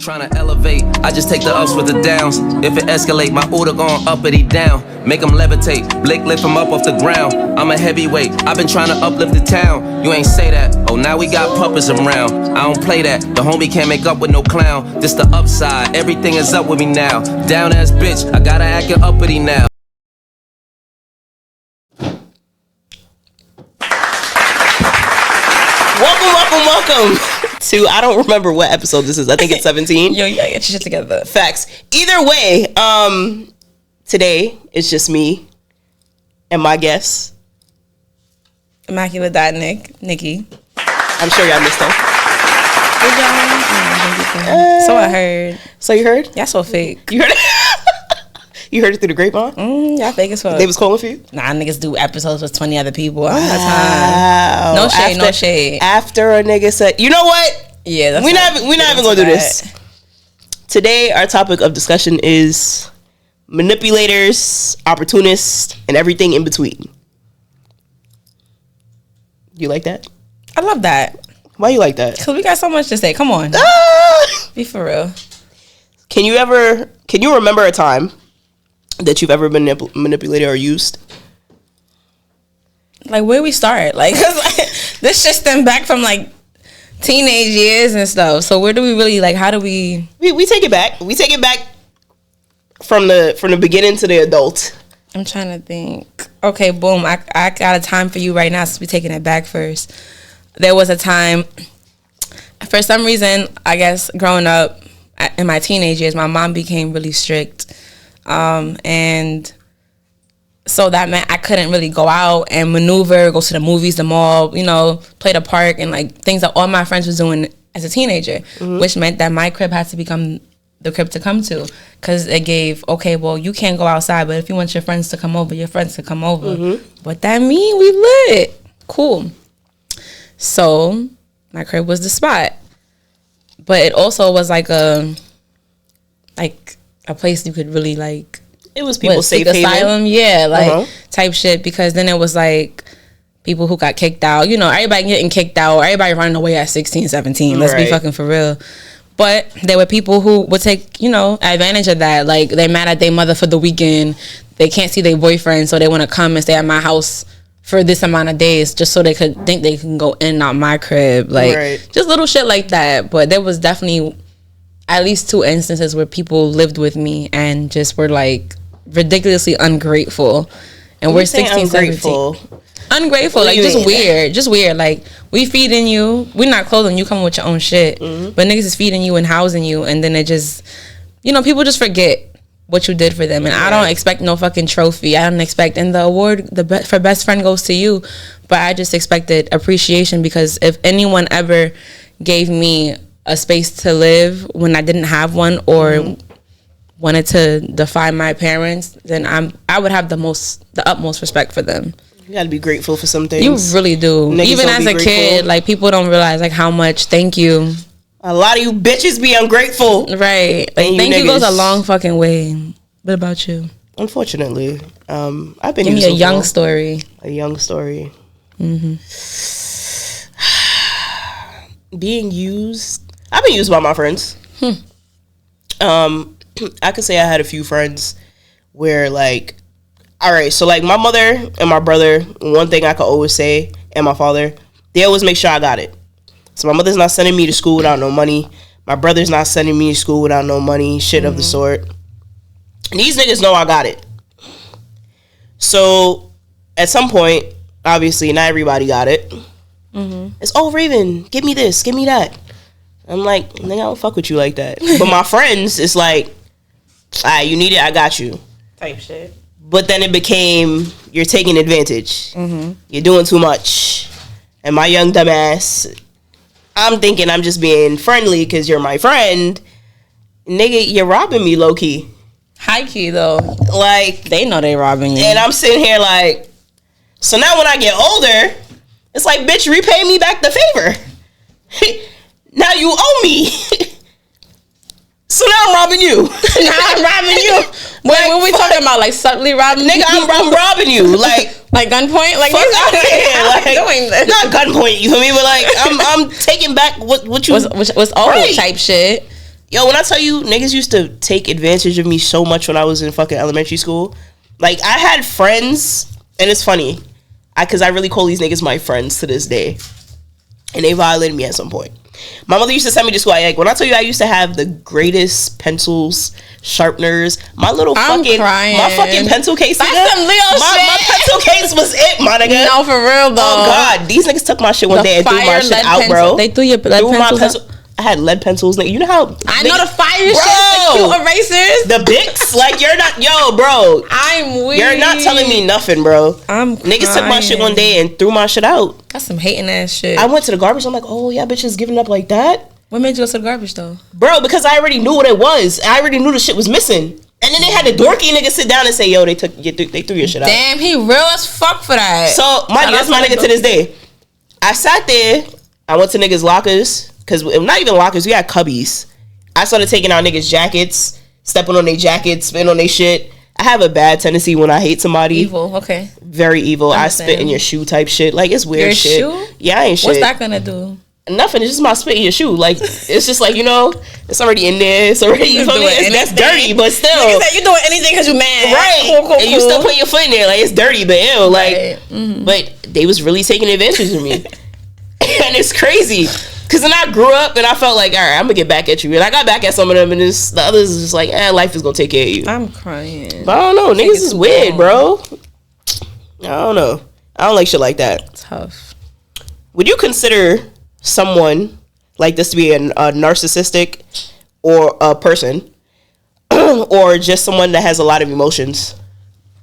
Tryna elevate, I just take the ups with the downs. If it escalate, my order gon' uppity down. Make them levitate, Blake lift them up off the ground. I'm a heavyweight, I've been tryna uplift the town. You ain't say that, oh now we got puppets around. I don't play that, the homie can't make up with no clown. This the upside, everything is up with me now. Down ass bitch, I gotta act it uppity now. Welcome to, I don't remember what episode this is. I think it's 17. Yo, get your shit together. Facts. Either way, today it's just me and my guest. Immaculate Nikki. I'm sure y'all missed her. So I heard. So you heard? Y'all so fake. You heard it? You heard it through the grapevine? Y'all fake as fuck. They was calling for you? Nah, niggas do episodes with 20 other people. I don't have time. No shade, no shade. After a nigga said, you know what? Yeah, that's we're not even gonna do this. Today, our topic of discussion is manipulators, opportunists, and everything in between. You like that? I love that. Why you like that? Because we got so much to say. Come on. Be for real. Can you remember a time that you've ever been manipulated or used? Like, where we start? Like, cause this shit stemmed back from like teenage years and stuff. So where do we really, like, how do we take it back? We take it back from the beginning to the adult. I'm trying to think. Okay, boom. I got a time for you right now since we're taking it back first. There was a time, for some reason, I guess, growing up in my teenage years, my mom became really strict. And so that meant I couldn't really go out and maneuver, go to the movies, the mall, play the park, and like things that all my friends was doing as a teenager, which meant that my crib had to become the crib to come to, because it gave, okay, well, you can't go outside, but if you want your friends to come over, your friends to come over. What that mean? We lit. Cool. So my crib was the spot, but it also was like a place you could really, like, it was people safe asylum, type shit, because then it was like people who got kicked out, everybody getting kicked out, everybody running away at 16, 17, let's be fucking for real. But there were people who would take, advantage of that. Like, they're mad at their mother for the weekend, they can't see their boyfriend, so they want to come and stay at my house for this amount of days just so they could think they can go in and out my crib, like, just little shit like that. But there was definitely at least 2 instances where people lived with me and just were like ridiculously ungrateful. And we're 16, 17. Ungrateful, like, just weird. Like, we feeding you, we're not clothing you, coming with your own shit, but niggas is feeding you and housing you, and then it just, people just forget what you did for them. And I don't expect no fucking trophy. I don't expect, and the award for best friend goes to you, but I just expected appreciation, because if anyone ever gave me a space to live when I didn't have one, or wanted to defy my parents, then I would have the utmost respect for them. You gotta be grateful for some things. You really do. Niggas even as a kid, like, people don't realize like how much thank you. A lot of you bitches be ungrateful. Right. Like, thank you goes a long fucking way. What about you? Unfortunately, I've been Give me a young story. A young story. Being used. I've been used by my friends. I could say I had a few friends where, like, all right, so like my mother and my brother, one thing I could always say, and my father, they always make sure I got it. So my mother's not sending me to school without no money. My brother's not sending me to school without no money, shit of the sort. And these niggas know I got it. So at some point, obviously not everybody got it. It's, oh, Raven, give me this, give me that. I'm like, nigga, I don't fuck with you like that. But my friends, it's like, all right, you need it, I got you. Type shit. But then it became, you're taking advantage. You're doing too much. And my young dumbass, I'm thinking I'm just being friendly because you're my friend. Nigga, you're robbing me low-key. High-key, though. Like, they know they robbing you. And I'm sitting here like, so now when I get older, it's like, bitch, repay me back the favor. Now you owe me. So now I'm robbing you. Now I'm robbing you. Wait, like, what we talking about? Like, subtly robbing nigga, you? I'm robbing you. Like gunpoint? Like, fuck out here. Like, doing this. Not gunpoint, you feel me? But like, I'm taking back what you... was old type shit. Yo, when I tell you, niggas used to take advantage of me so much when I was in fucking elementary school. Like, I had friends, and it's funny, because I really call these niggas my friends to this day. And they violated me at some point. My mother used to send me to school. Like, when I tell you I used to have the greatest pencils, sharpeners, my fucking pencil case. That's some Leo shit. My pencil case was it, my nigga. No, for real though. Oh God, these niggas took my shit one day and threw my shit out, bro. They threw your lead pencils out. I had lead pencils. You know how I know the fire shit, the cute erasers, the Bics. Like, you're not, yo, bro. I'm weird. You're not telling me nothing, bro. Niggas took my shit one day and threw my shit out. That's some hating ass shit. I went to the garbage. I'm like, oh yeah, bitches giving up like that. What made you go to the garbage though, bro? Because I already knew what it was. I already knew the shit was missing. And then they had the dorky nigga sit down and say, yo, they threw your shit out. Damn, he real as fuck for that. So that's my nigga to this day. I sat there. I went to niggas' lockers. Because not even lockers, we had cubbies. I started taking out niggas' jackets, stepping on their jackets, spitting on their shit. I have a bad tendency when I hate somebody. Evil, okay. Very evil. I spit in your shoe type shit. Like, it's weird shit. Your shoe? Yeah, I ain't shit. What's that gonna do? Nothing. It's just my spit in your shoe. Like, it's just like, it's already in there. It's already, that's dirty, but still. Like you said, you doing anything because you mad. Right. Cool. And you still put your foot in there. Like, it's dirty, but ew. Like, right. Mm-hmm. But they was really taking advantage of me. And it's crazy. Because then I grew up and I felt like, all right, I'm going to get back at you. And I got back at some of them, and the others is just like, life is going to take care of you. I'm crying. But I don't know. Niggas is weird, bro. I don't know. I don't like shit like that. Tough. Would you consider someone like this to be a narcissistic or a person or just someone that has a lot of emotions?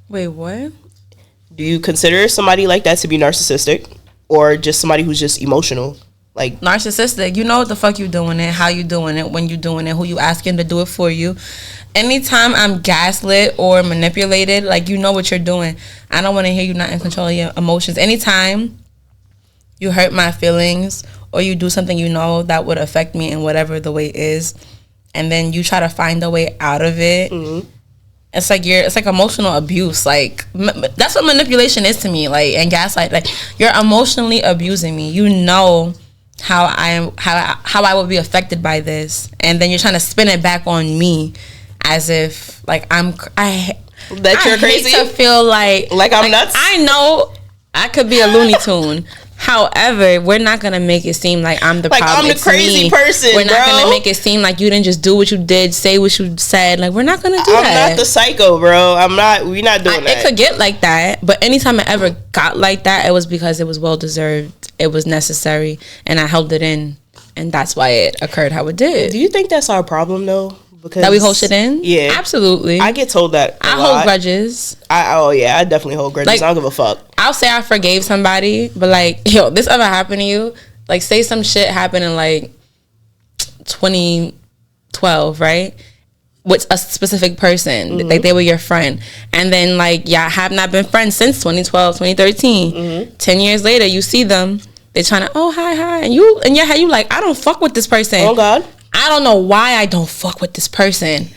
Wait, what? Do you consider somebody like that to be narcissistic or just somebody who's just emotional? Like, narcissistic, you know what the fuck you doing it, how you doing it, when you doing it, who you asking to do it for you. Anytime I'm gaslit or manipulated, like, you know what you're doing. I don't want to hear you not in control of your emotions. Anytime you hurt my feelings or you do something you know that would affect me in whatever the way is, and then you try to find a way out of it, it's like emotional abuse. Like, that's what manipulation is to me. Like, and gaslight, like, you're emotionally abusing me. You know how I would be affected by this, and then you're trying to spin it back on me as if like you're crazy. I hate to feel like I'm nuts. I know I could be a Looney Tune. However, we're not gonna make it seem like I'm the problem. I'm the crazy person. We're not gonna make it seem like you didn't just do what you did, say what you said. Like, we're not gonna do that. I'm not the psycho, bro. We're not doing that. It could get like that, but anytime it ever got like that, it was because it was well deserved. It was necessary, and I held it in, and that's why it occurred how it did. Do you think that's our problem though? Because that we hold shit in? Yeah, absolutely. I get told that I hold grudges. I definitely hold grudges. Like, I don't give a fuck. I'll say I forgave somebody, but like, yo, this ever happened to you? Like, say some shit happened in like 2012, right? With a specific person, like they were your friend, and then like y'all have not been friends since 2012, 2013. 10 years later, you see them, they're trying to, oh, hi, and you in your head, you like, I don't fuck with this person. Oh God, I don't know why I don't fuck with this person.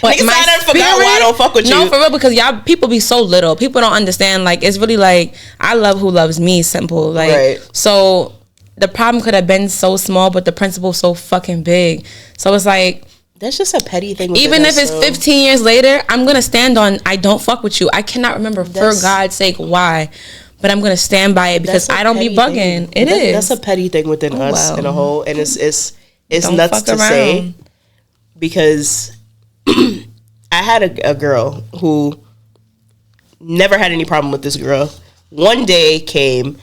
But my I forgot why I don't fuck with you. No, for real, because y'all people be so little. People don't understand. Like, it's really like, I love who loves me. Simple. Like, right. So the problem could have been so small, but the principle so fucking big. So it's like, that's just a petty thing. Even if it's 15 years later, I'm gonna stand on, I don't fuck with you. I cannot remember for God's sake why, but I'm gonna stand by it because I don't be bugging. That's a petty thing within us in a whole, and it's nuts to say, because I had a girl who never had any problem with this girl. One day came,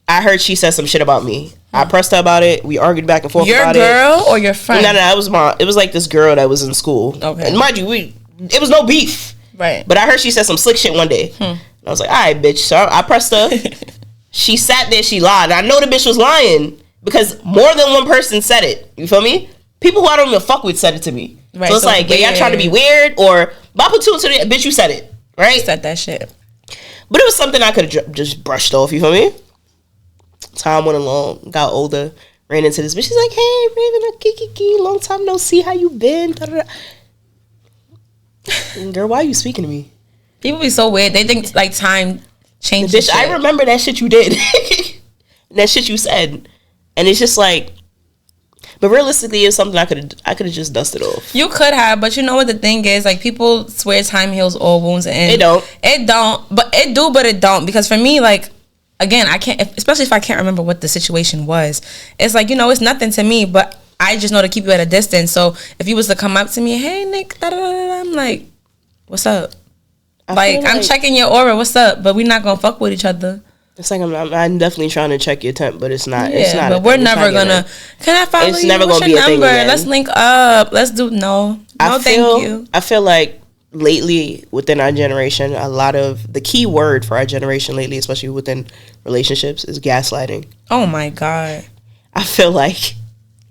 I heard she said some shit about me. I pressed her about it. We argued back and forth about it. Your girl or your friend? No, it was like this girl that was in school. Okay. And mind you, it was no beef. Right. But I heard she said some slick shit one day. And I was like, all right, bitch. So I pressed her. She sat there, she lied. I know the bitch was lying because more than one person said it. You feel me? People who I don't even fuck with said it to me. Right. So it's like, y'all trying to be weird, or I put two and two together, bitch, you said it. Right? You said that shit. But it was something I could have just brushed off. You feel me? Time went along, got older, ran into this bitch. She's like, hey, Raven, kiki, long time no see, how you been? Girl, why are you speaking to me? People be so weird. They think like time changes. Bitch, I remember that shit you did. That shit you said. And it's just like, But realistically, it's something I could have just dusted off. You could have, but you know what the thing is? Like, people swear time heals all wounds, and it don't. But it don't. Because for me, like, again, I can't, especially if I can't remember what the situation was. It's like, it's nothing to me, but I just know to keep you at a distance. So if you was to come up to me, hey Nick, da, da, da, da, I'm like, what's up? I'm checking your aura. What's up? But we're not gonna fuck with each other. It's like I'm definitely trying to check your temp, but it's not. Yeah, it's not. But we're never gonna. Can I follow you? It's never What's gonna your be a thing number? again. Let's link up. Let's do thank you. I feel like lately within our generation, a lot of the key word for our generation lately, especially within relationships, is gaslighting. Oh my God. I feel like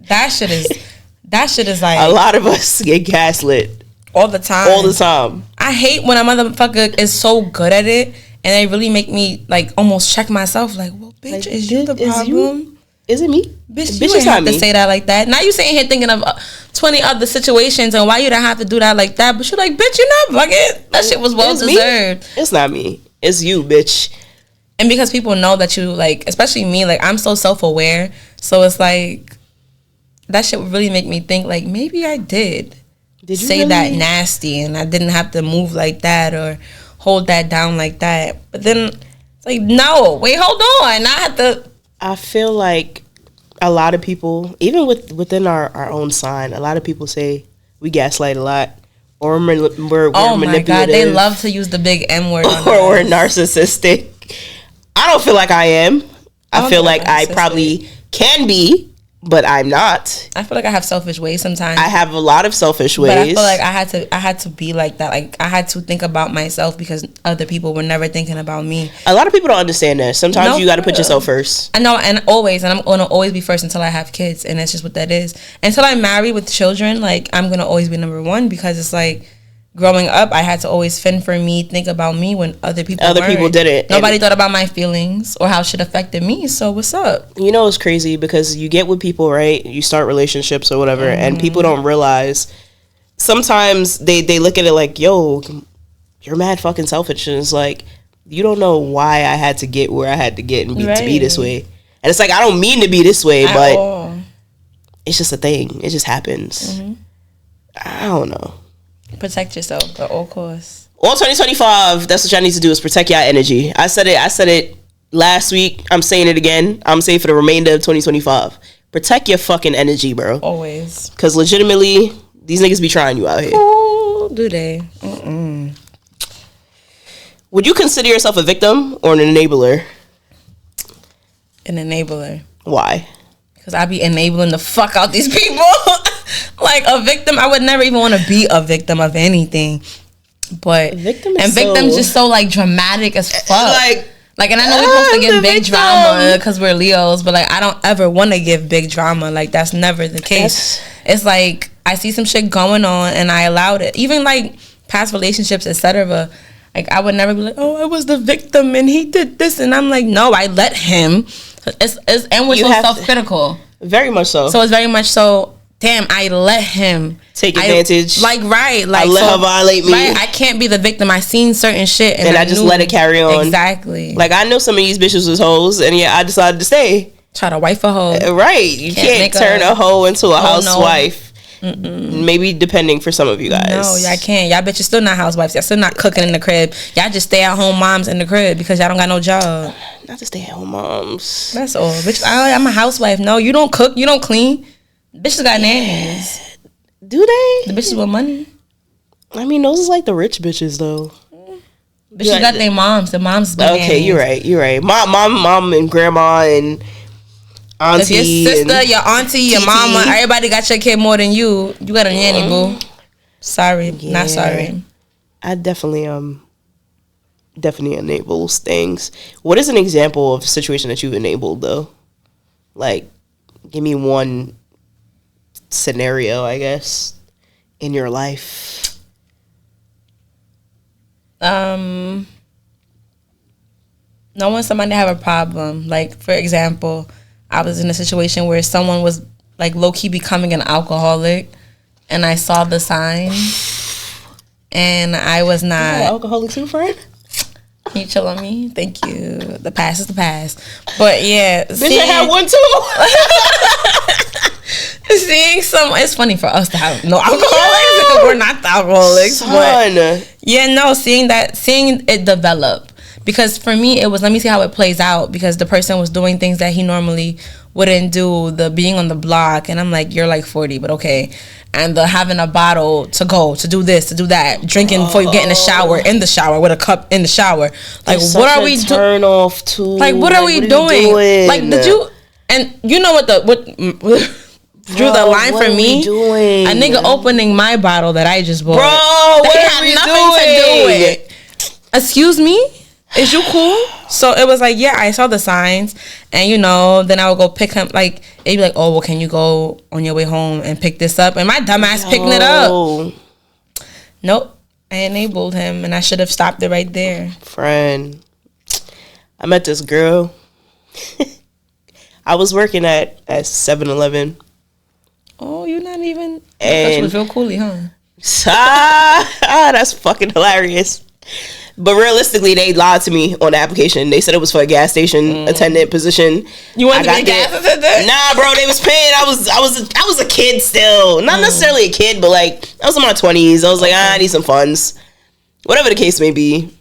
that shit is like a lot of us get gaslit all the time. All the time. I hate when a motherfucker is so good at it, and they really make me like almost check myself. Like, well, bitch, like, is you the problem? Is it me? Bitch, you ain't have to say that like that. Now you sitting here thinking of 20 other situations and why you don't have to do that like that. But you're like, bitch, you're not fucking. That shit was well deserved. Me? It's not me. It's you, bitch. And because people know that you, like, especially me, like, I'm so self-aware. So it's like, that shit would really make me think, like, maybe I did you say really? that nasty and I didn't have to move like that or hold that down like that. But then it's like, no, wait, hold on. I feel like a lot of people, even within our own sign, a lot of people say we gaslight a lot, or we're oh my manipulative. God, they love to use the big M word. Or we're narcissistic. I don't feel like I am. I feel like I probably can be, but I'm not. I feel like I have selfish ways sometimes. I have a lot of selfish ways. But I feel like I had to be like that. Like, I had to think about myself because other people were never thinking about me. A lot of people don't understand that. Sometimes you got to put yourself first. I know, and I'm going to always be first until I have kids, and that's just what that is. Until I'm married with children, like, I'm going to always be number one, because it's like, growing up, I had to always fend for me, think about me when other people didn't. Nobody thought about my feelings or how shit affected me. So what's up? You know, it's crazy because you get with people, right? You start relationships or whatever, and people don't realize. Sometimes they look at it like, yo, you're mad fucking selfish. And it's like, you don't know why I had to get where I had to get and to be this way. And it's like, I don't mean to be this way, but it's just a thing. It just happens. Mm-hmm. I don't know. Protect yourself at all costs. All 2025, that's what y'all need to do, is protect y'all energy. I said it last week. I'm saying it again. I'm saying for the remainder of 2025. Protect your fucking energy, bro. Always. Because legitimately, these niggas be trying you out here. Oh, do they? Mm-mm. Would you consider yourself a victim or an enabler? An enabler. Why? Because I be enabling the fuck out these people. Like, a victim, I would never even want to be a victim of anything. But victim's just so like dramatic as fuck. Like, and I know we're supposed to give big drama because we're Leos, but like, I don't ever want to give big drama. Like, that's never the case. It's like, I see some shit going on and I allowed it. Even like past relationships, etc. Like, I would never be like, oh, I was the victim and he did this, and I'm like, no, I let him. And we're so self-critical. Very much so. So it's very much so. Damn, I let him take advantage. I let her violate me. Right, I can't be the victim. I seen certain shit and I just let it carry on. Exactly. Like, I know some of these bitches was hoes, and I decided to stay. Try to wife a hoe. Right. You can't turn a hoe into a housewife. No. Maybe depending for some of you guys. No, y'all can't. Y'all bitches still not housewives. Y'all still not cooking in the crib. Y'all just stay at home moms in the crib because y'all don't got no job. Not to stay at home moms. That's all. Bitch, I'm a housewife. No, you don't cook. You don't clean. Bitches got nannies. Do they? The bitches with money. I mean, those is like the rich bitches, though. Bitches got their moms. The moms. Okay, you're right. Mom, and grandma and auntie. If your sister, your auntie, your mama, everybody got your kid more than you. You got a nanny, boo. Sorry, not sorry. I definitely enables things. What is an example of a situation that you've enabled, though? Like, give me one scenario, I guess, in your life. Knowing somebody have a problem. Like, for example, I was in a situation where someone was like low-key becoming an alcoholic, and I saw the signs, and I was not. You got an alcoholic too, friend? Can you chill on me? Thank you. The past is the past. But yeah, bitch, I had one too. Seeing some, it's funny for us to have no alcoholics because we're not the alcoholics. But yeah, no, seeing it develop. Because for me, it was, let me see how it plays out. Because the person was doing things that he normally wouldn't do. The being on the block. And I'm like, you're like 40, but okay. And the having a bottle to go, to do this, to do that. Drinking before you get in the shower, with a cup in the shower. Like, what are we doing? Turn off too. Like, what are we doing? Like, did you, and you know what drew the line for me? A nigga opening my bottle that I just bought. Bro, what are we doing? To do with. Excuse me? Is you cool? So it was like, yeah, I saw the signs. And, you know, then I would go pick him. Like, it'd be like, oh, well, can you go on your way home and pick this up? And my dumbass picking it up. Nope. I enabled him, and I should have stopped it right there. Friend, I met this girl. I was working at 7-Eleven. Oh, you're not even... And you feel coolie, huh? That's fucking hilarious. But realistically, they lied to me on the application. They said it was for a gas station attendant position. You wanted to be a gas attendant? Nah, bro, they was paying. I was a kid still. Not necessarily a kid, but like I was in my 20s. I was like, I need some funds. Whatever the case may be.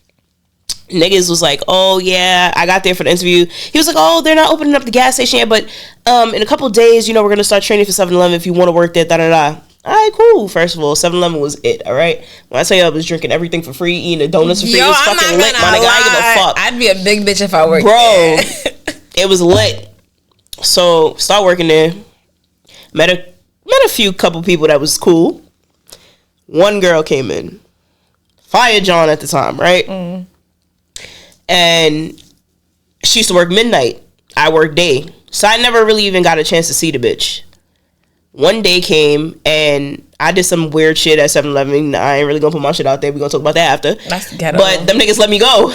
Niggas was like, oh yeah, I got there for the interview. He was like, oh, they're not opening up the gas station yet, but in a couple of days, you know, we're gonna start training for 7-Eleven if you want to work there. Da da da. All right, cool. First of all, 7-Eleven was it. All right. When I tell you I was drinking everything for free, eating the donuts for free, it was fucking lit, my nigga. I ain't give a fuck. I'd be a big bitch if I worked there. Bro, it was lit. So start working there. Met a couple people that was cool. One girl came in, Fire John at the time, right? And she used to work midnight. I worked day, so I never really even got a chance to see the bitch. One day came and I did some weird shit at 7-Eleven. I ain't really gonna put my shit out there. We gonna talk about that after. That's ghetto. But them niggas let me go.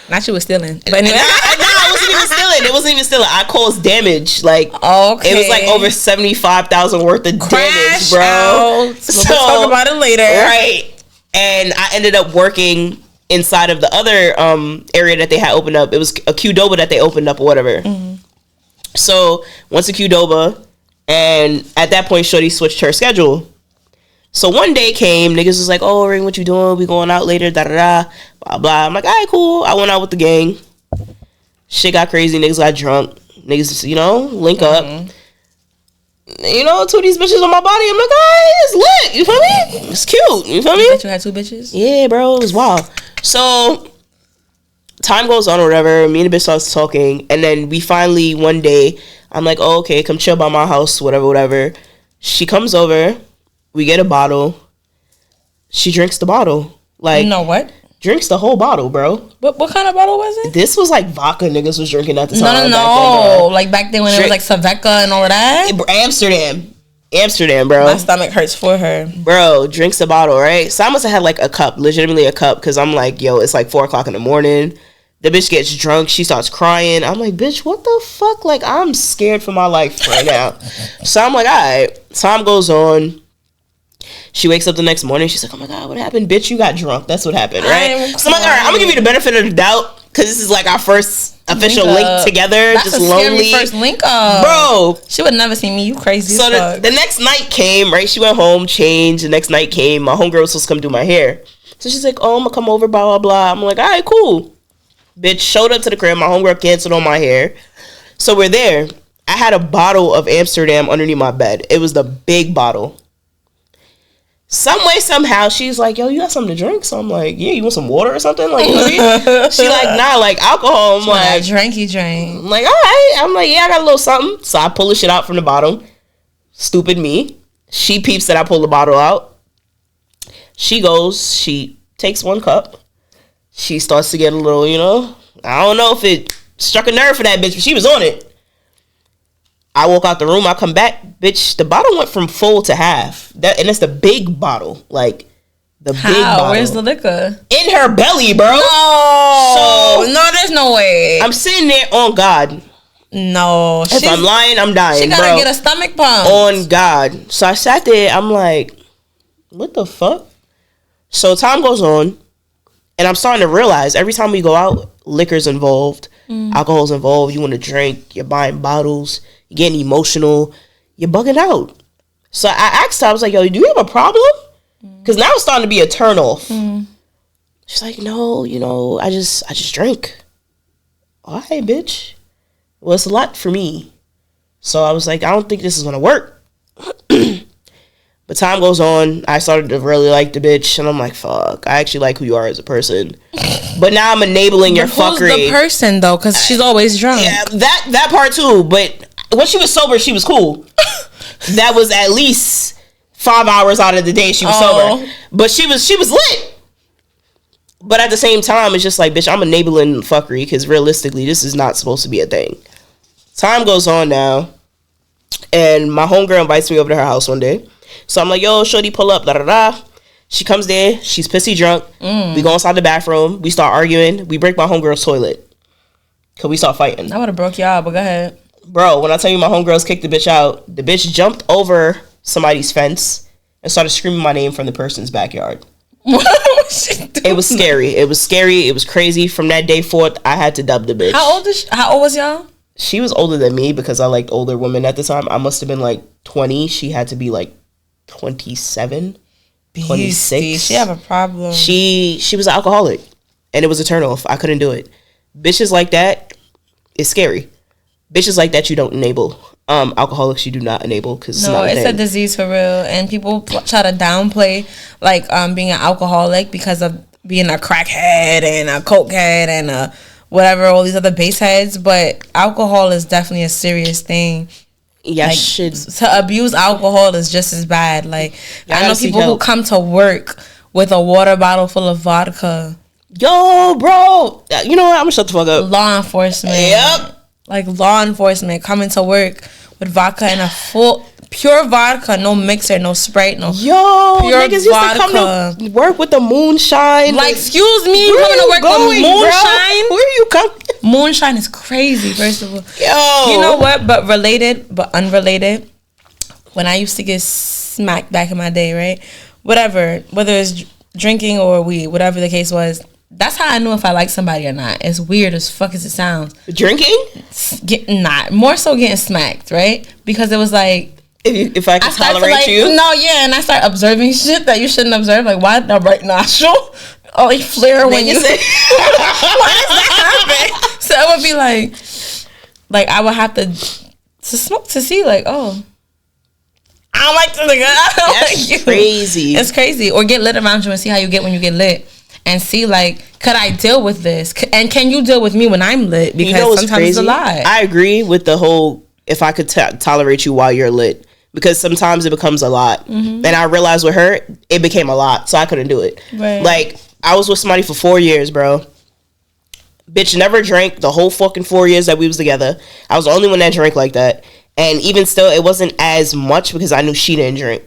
Not you was stealing. But anyway. I wasn't even stealing. It wasn't even stealing. I caused damage. Like, okay. It was like over 75,000 worth of damage, bro. Out. So we'll talk about it later. Right. And I ended up working inside of the other area that they had opened up. It was a Qdoba that they opened up or whatever. So once a Qdoba. And at that point, shorty switched her schedule. So one day came, niggas was like, oh, Ring, what you doing? We going out later, da-da-da, blah, blah. I'm like, all right, cool. I went out with the gang. Shit got crazy. Niggas got drunk. Niggas, you know, link up. You know, two of these bitches on my body. I'm like, all right, it's lit. You feel me? It's cute. You feel me? Bet you had two bitches? Yeah, bro. It was wild. So time goes on or whatever. Me and the bitch starts talking. And then we finally, one day... I'm like, oh, okay, come chill by my house, whatever. She comes over. We get a bottle. She drinks the bottle. Like, no, what? Drinks the whole bottle, bro. What kind of bottle was it? This was like vodka niggas was drinking at the time. No. Like back then when it was like Savecca and all of that? Amsterdam, bro. My stomach hurts for her. Bro, drinks the bottle, right? So I must have had like a cup, legitimately a cup, because I'm like, yo, it's like 4 o'clock in the morning. The bitch gets drunk. She starts crying. I'm like, bitch, what the fuck? Like, I'm scared for my life right now. So I'm like, all right. Time goes on. She wakes up the next morning. She's like, oh my God, what happened? Bitch, you got drunk. That's what happened, right? So I'm like, all right, I'm going to give you the benefit of the doubt because this is like our first official link together. That's just a lonely. Scary first link up. Bro. She would never see me. You crazy. So the next night came, right? She went home, changed. The next night came. My homegirl was supposed to come do my hair. So she's like, oh, I'm going to come over, blah, blah, blah. I'm like, all right, cool. Bitch showed up to the crib. My homegirl canceled on my hair. So we're there. I had a bottle of Amsterdam underneath my bed. It was the big bottle. Some way, somehow, she's like, yo, you got something to drink? So I'm like, yeah, you want some water or something? Like, you know what I mean? She like, nah, like alcohol. I'm like, drinky drink. I'm like, all right. I'm like, yeah, I got a little something. So I pull the shit out from the bottom. Stupid me. She peeps that I pull the bottle out. She goes, she takes one cup. She starts to get a little, you know, I don't know if it struck a nerve for that bitch, but she was on it. I walk out the room. I come back. Bitch, the bottle went from full to half. And it's the big bottle. Like, the big bottle. Where's the liquor? In her belly, bro. No, there's no way. I'm sitting there on God. No. If I'm lying, I'm dying, she gotta get a stomach pump. On God. So I sat there. I'm like, what the fuck? So time goes on. And I'm starting to realize every time we go out, liquor's involved, alcohol's involved. You want to drink, you're buying bottles, you're getting emotional. you're bugging out. So I asked her, I was like, yo, do you have a problem? Because now it's starting to be a turn off. She's like, no, I just drink. All right, bitch. Well, it's a lot for me. So I was like, I don't think this is going to work. But time goes on. I started to really like the bitch. And I'm like, fuck, I actually like who you are as a person. But now I'm enabling your fuckery. Who's the person, though? Because she's always drunk. Yeah, that part too. But when she was sober, she was cool. That was at least 5 hours out of the day she was sober. But she was lit. But at the same time, it's just like, bitch, I'm enabling fuckery. Because realistically, this is not supposed to be a thing. Time goes on now. And my homegirl invites me over to her house one day. So I'm like, yo, shorty, pull up, da da da. She comes there. She's pissy drunk. We go inside the bathroom. We start arguing. We break my homegirl's toilet. Because we start fighting. I would have broke y'all, but go ahead. Bro, when I tell you my homegirls kicked the bitch out, the bitch jumped over somebody's fence and started screaming my name from the person's backyard. What was she doing? It was scary. It was scary. It was crazy. From that day forth, I had to dub the bitch. How old was y'all? She was older than me because I liked older women at the time. I must have been like 20. She had to be like 27, 26. She have a problem. She was an alcoholic, and it was a turnoff. I couldn't do it. Bitches like that, it's scary. Bitches like that, you don't enable. Alcoholics, you do not enable because it's a disease for real, and people try to downplay like being an alcoholic because of being a crackhead and a cokehead and a whatever, all these other base heads. But alcohol is definitely a serious thing. Yeah, like, to abuse alcohol is just as bad. Like, I know people who come to work with a water bottle full of vodka. Yo, bro, you know what? I'm gonna shut the fuck up. Law enforcement. Yep. Like, law enforcement coming to work with vodka and a full pure vodka, no mixer, no Sprite, no pure niggas vodka. Used to come to work with the moonshine. Like, excuse me, you coming to work with moonshine? Bro? Where you coming? Moonshine is crazy, first of all. Yo, you know what? But related, but unrelated. When I used to get smacked back in my day, right? Whatever, whether it's drinking or weed, whatever the case was. That's how I knew if I liked somebody or not. As weird as fuck as it sounds. Drinking? More so getting smacked, right? Because it was like, if I could tolerate you. No, yeah, and I start observing shit that you shouldn't observe. Like, why the right nostril? Oh, you flare when you say. Why does that happen? So it would be like I would have to smoke to see, like, oh, I don't like this nigga. I don't like you. Crazy. It's crazy. Or get lit around you and see how you get when you get lit. And see, like, could I deal with this? And can you deal with me when I'm lit? Because sometimes crazy? It's a lie. I agree with the whole, if I could tolerate you while you're lit. Because sometimes it becomes a lot. Mm-hmm. And I realized with her, it became a lot. So I couldn't do it. Right. Like, I was with somebody for 4 years, bro. Bitch never drank the whole fucking 4 years that we was together. I was the only one that drank like that. And even still, it wasn't as much because I knew she didn't drink.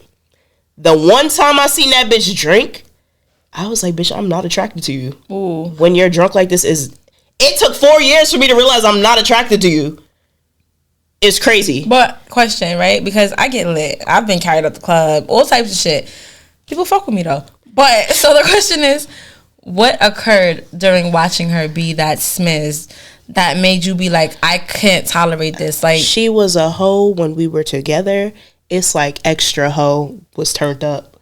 The one time I seen that bitch drink, I was like, bitch, I'm not attracted to you. Ooh. When you're drunk like this it took 4 years for me to realize I'm not attracted to you. It's crazy. But question, right? Because I get lit. I've been carried up the club, all types of shit. People fuck with me though. But so the question is, what occurred during watching her be that smiz that made you be like, I can't tolerate this? Like, she was a hoe when we were together. It's like extra hoe was turned up.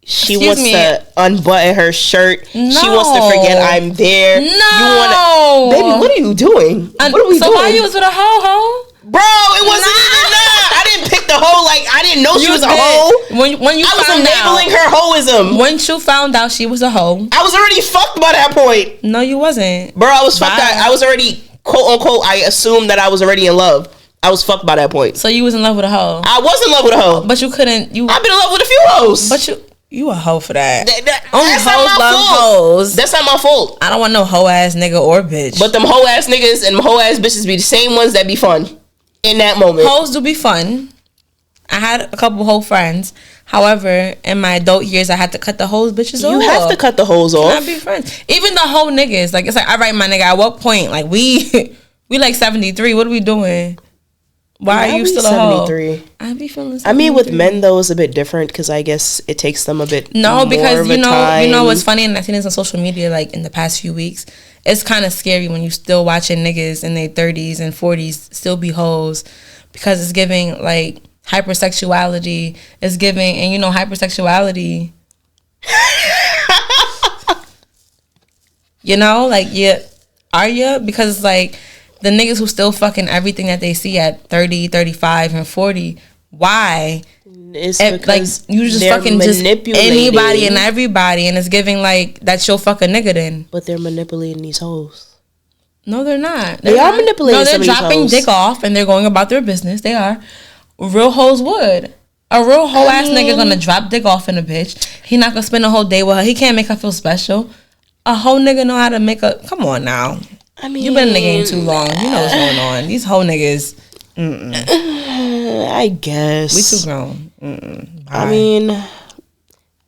She wants to unbutton her shirt. No. She wants to forget I'm there. No. Baby, what are you doing? What are we doing? So why you was with a hoe? Bro, it wasn't even that. I didn't pick the hoe. Like, I didn't know she was a hoe. When you I was enabling her hoism. Once you found out she was a hoe, I was already fucked by that point. No, you wasn't. Bro, I was fucked. I was already, quote unquote, I assumed that I was already in love. I was fucked by that point. So you was in love with a hoe? I was in love with a hoe. But you couldn't. I've been in love with a few hoes. But you a hoe for that. Only hoes love hoes. That's not my fault. I don't want no hoe ass nigga or bitch. But them hoe ass niggas and hoe ass bitches be the same ones that be fun in that moment. Hoes do be fun. I had a couple hoe friends. However, in my adult years, I had to cut the hoes bitches off. You have to cut the hoes off. Not be friends. Even the hoe niggas. Like, it's like, all right, my nigga, at what point? Like, we like 73. What are we doing? Why are you still a 73? Hoe? I be feeling 73. I mean, with men though, it's a bit different because I guess it takes them a bit. No, because you know what's funny, and I've seen this on social media like in the past few weeks. It's kind of scary when you still watching niggas in their 30s and 40s still be hoes, because it's giving like hypersexuality is giving, and you know, hypersexuality. You know, like, yeah, are you? Because like the niggas who still fucking everything that they see at 30, 35, and 40, why? It's because like you just fucking just anybody and everybody, and it's giving like that's your fucking nigga then. But they're manipulating these hoes. No, they're not. They are manipulating. No, they're dropping dick off and they're going about their business. They are. Real hoes would. A real hoe ass nigga gonna drop dick off in a bitch. He not gonna spend a whole day with her. He can't make her feel special. A whole nigga know how to make a. Come on now. I mean, you been in the game too long. You know what's going on. These whole niggas. I guess we too grown. I mean,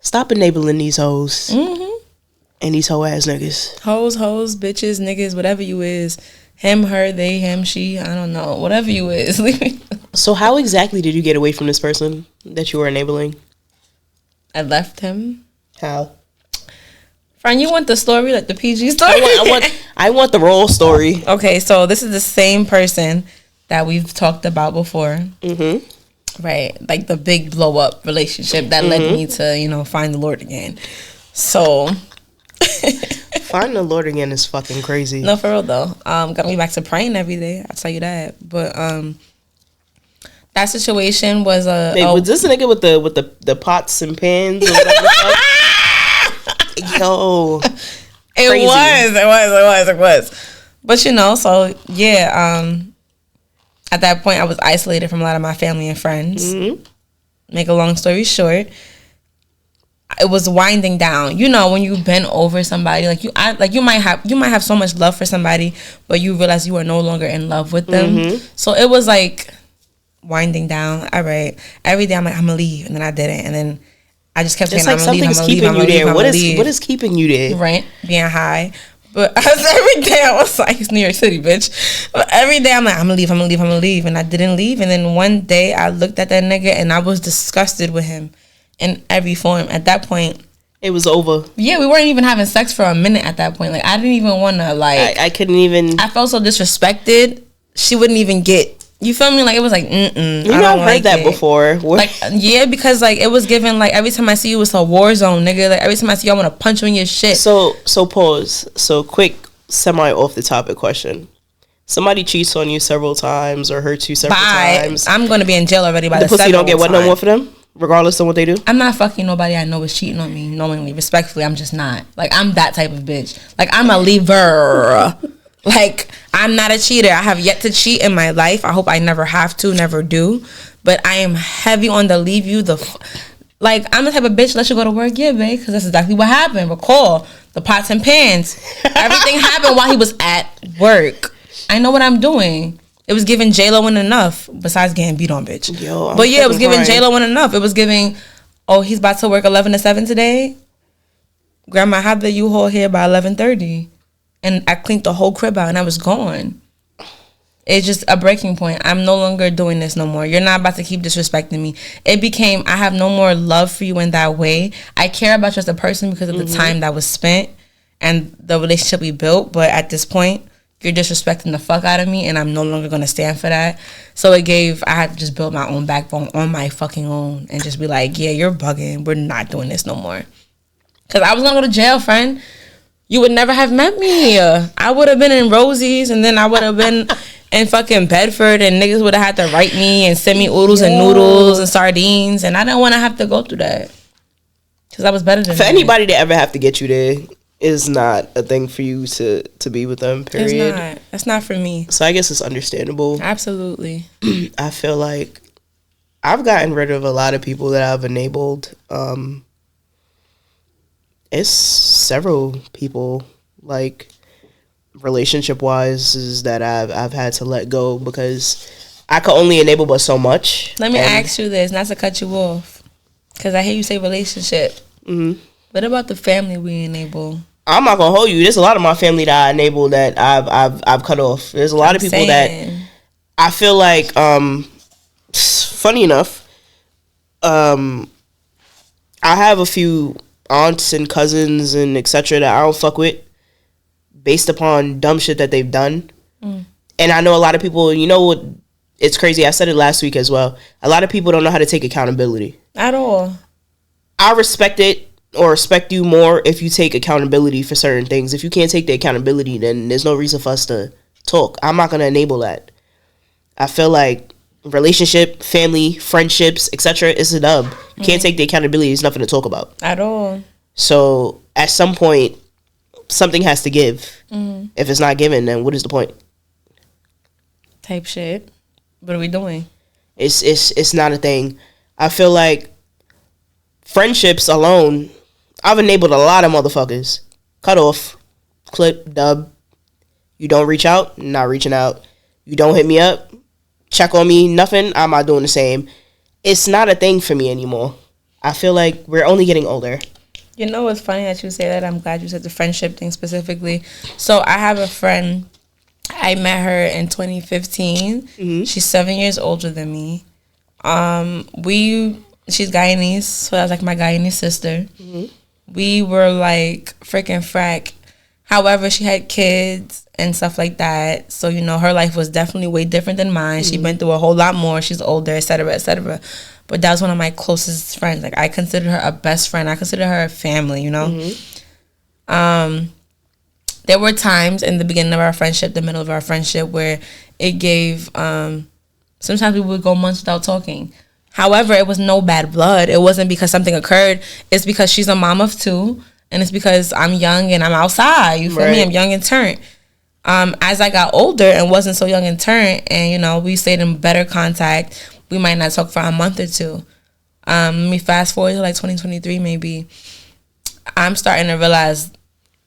stop enabling these hoes and these hoe ass niggas. Hoes, bitches, niggas, whatever you is. Him, her, they, him, she. I don't know. Whatever you is. So how exactly did you get away from this person that you were enabling? I left him. How? Friend, you want the story, like the PG story? I want the roll story. Okay, so this is the same person that we've talked about before. Right, like the big blow up relationship that led me to, you know, find the Lord again. So find the Lord again is fucking crazy. No, for real though. Got me back to praying every day. I'll tell you that. But that situation was was this a nigga with the pots and pans or whatever? Yo, it was. But you know, so yeah. At that point, I was isolated from a lot of my family and friends. Make a long story short, it was winding down. You know, when you've been over somebody, you might have so much love for somebody, but you realize you are no longer in love with them. So it was like winding down. All right, every day I'm like, I'm gonna leave, and then I didn't, and then I just kept saying, like I'm gonna leave. What is keeping you there? Right, being high. But every day I was like, it's New York City, bitch. But every day I'm like, I'm gonna leave. And I didn't leave. And then one day I looked at that nigga and I was disgusted with him in every form. At that point, it was over. Yeah, we weren't even having sex for a minute at that point. Like, I didn't even want to, like... I couldn't even... I felt so disrespected. She wouldn't even get... You feel me? Like, it was like, You know, I've heard that before. Like, yeah, because, like, it was given, like, every time I see you, it's a war zone, nigga. Like, every time I see you, I want to punch you in your shit. So pause. So, quick, semi-off-the-topic question. Somebody cheats on you several times or hurts you several times. I'm going to be in jail already by the pussy don't get wet no more for them? Regardless of what they do? I'm not fucking nobody I know is cheating on me knowingly. Respectfully, I'm just not. Like, I'm that type of bitch. Like, I'm a leaver. Like, I'm not a cheater. I have yet to cheat in my life. I hope I never have to, never do. But I am heavy on the leave you like, I'm the type of bitch, let you go to work, yeah, babe, because that's exactly what happened. Recall, the pots and pans. Everything happened while he was at work. I know what I'm doing. It was giving J-Lo and enough, besides getting beat on, bitch. But yeah, it was giving J-Lo and enough. It was giving, oh, he's about to work 11 to 7 today? Grandma, have the U-Haul here by 11:30. And I cleaned the whole crib out and I was gone. It's just a breaking point. I'm no longer doing this no more. You're not about to keep disrespecting me. It became, I have no more love for you in that way. I care about you as a person because of the time that was spent and the relationship we built. But at this point, you're disrespecting the fuck out of me and I'm no longer going to stand for that. So I had to just build my own backbone on my fucking own and just be like, yeah, you're bugging. We're not doing this no more. Because I was going to go to jail, friend. You would never have met me. I would have been in Rosie's and then I would have been in fucking Bedford and niggas would have had to write me and send me oodles and noodles and sardines and I didn't want to have to go through that. Because I was better than For anybody to ever have to get you there is not a thing for you to be with them, period. It's not. That's not for me. So I guess it's understandable. Absolutely. I feel like I've gotten rid of a lot of people that I've enabled. It's several people, like, relationship-wise, is that I've had to let go because I could only enable but so much. Let me ask you this, not to cut you off, because I hear you say relationship. What about the family we enable? I'm not gonna hold you. There's a lot of my family that I enable that I've cut off. There's a lot of people that I feel like, funny enough, I have a few aunts and cousins and etc. that I don't fuck with based upon dumb shit that they've done. And I know a lot of people, you know what it's crazy. I said it last week as well. A lot of people don't know how to take accountability. At all. I respect it or respect you more if you take accountability for certain things. If you can't take the accountability, then there's no reason for us to talk. I'm not going to enable that. I feel like relationship, family, friendships, etc. is a dub. You can't take the accountability. There's nothing to talk about. At all. So at some point, something has to give. If it's not given, then what is the point? Type shit. What are we doing? It's not a thing. I feel like friendships alone, I've enabled a lot of motherfuckers. Cut off, clip, dub. You don't reach out, not reaching out. You don't hit me up, check on me, nothing, I'm not doing the same. It's not a thing for me anymore. I feel like we're only getting older. You know what's funny that you say that? I'm glad you said the friendship thing specifically. So I have a friend. I met her in 2015. She's 7 years older than me. She's Guyanese, so that's like my Guyanese sister. We were like freaking frack. However, she had kids and stuff like that. So, you know, her life was definitely way different than mine. She been through a whole lot more. She's older, etc., etc. But that was one of my closest friends. Like, I consider her a best friend. I consider her a family, you know? There were times in the beginning of our friendship, the middle of our friendship, where it gave, sometimes we would go months without talking. However, it was no bad blood. It wasn't because something occurred. It's because she's a mom of two, and it's because I'm young and I'm outside. You feel me? I'm young and turned. As I got older and wasn't so young and turned, and, you know, we stayed in better contact, we might not talk for a month or two. Let me fast forward to like 2023 maybe. I'm starting to realize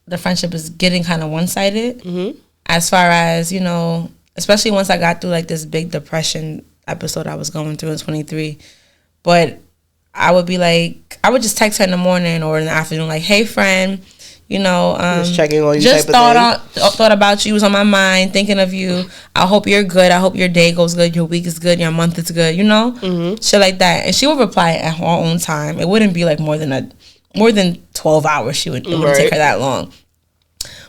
the friendship is getting kind of one-sided. As far as, you know, especially once I got through like this big depression episode I was going through in 23. But I would be like, I would just text her in the morning or in the afternoon, like, hey friend, you know, just checking on you. Just thought about you, was on my mind, thinking of you. I hope you're good. I hope your day goes good, your week is good, your month is good, you know? Shit like that. And she would reply at her own time. It wouldn't be like more than 12 hours. It wouldn't take her that long.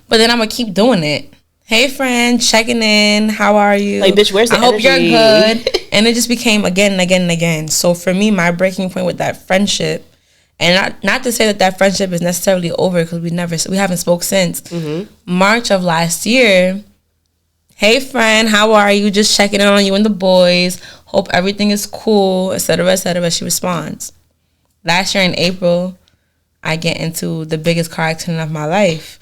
But then I'm gonna keep doing it. Hey friend, checking in. How are you? Like, bitch, where's the energy? I hope you're good. And it just became again and again and again. So for me, my breaking point with that friendship, and not to say that friendship is necessarily over, because we haven't spoke since March of last year. Hey friend, how are you? Just checking in on you and the boys. Hope everything is cool, etc., etc. She responds. Last year in April, I get into the biggest car accident of my life.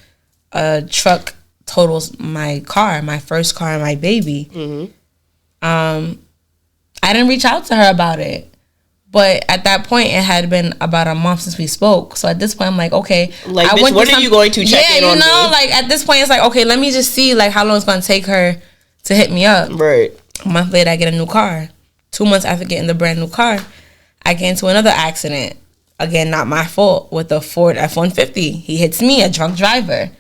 A truck totals my car, my first car, and my baby. I didn't reach out to her about it, but at that point it had been about a month since we spoke. So at this point I'm like, okay, like, bitch, when are you going to check in on me? Yeah, you know, like at this point it's like, okay, let me just see like how long it's gonna take her to hit me up. Right. A month later I get a new car. 2 months after getting the brand new car, I get into another accident. Again, not my fault, with a Ford F-150. He hits me, a drunk driver.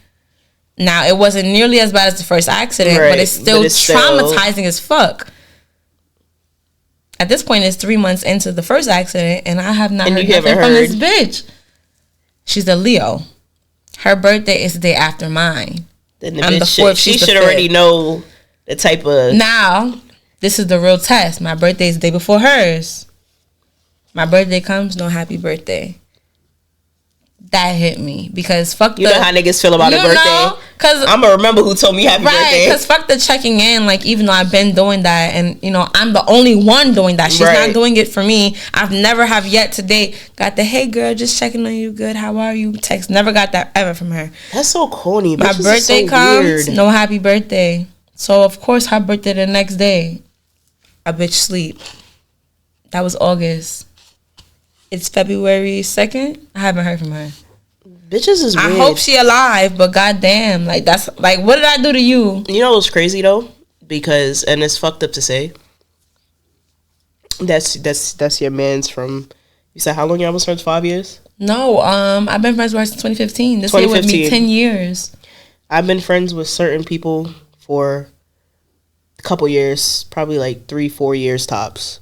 Now, it wasn't nearly as bad as the first accident, but it's still traumatizing as fuck. At this point, it's 3 months into the first accident, and I have not heard nothing from this bitch. She's a Leo. Her birthday is the day after mine. Then I'm the 4th. She should already know the type of... Now, this is the real test. My birthday is the day before hers. My birthday comes, no happy birthday. That hit me because fuck. You know how niggas feel about a birthday. Cause I'm gonna remember who told me happy birthday. Because fuck the checking in. Like, even though I've been doing that, and you know I'm the only one doing that. She's not doing it for me. I've never have yet to date got the hey girl, just checking on you, good, how are you text. Never got that ever from her. That's so corny. My birthday comes, no happy birthday. So of course her birthday the next day, a bitch sleep. That was August. It's February 2nd. I haven't heard from her. Bitches is weird. I hope she alive, but goddamn, like that's like, what did I do to you? You know what's crazy though? Because, and it's fucked up to say, that's your man's from. You said how long y'all was friends? 5 years? No, I've been friends with her since 2015. This year would be 10 years. I've been friends with certain people for a couple years, probably like 3-4 years tops.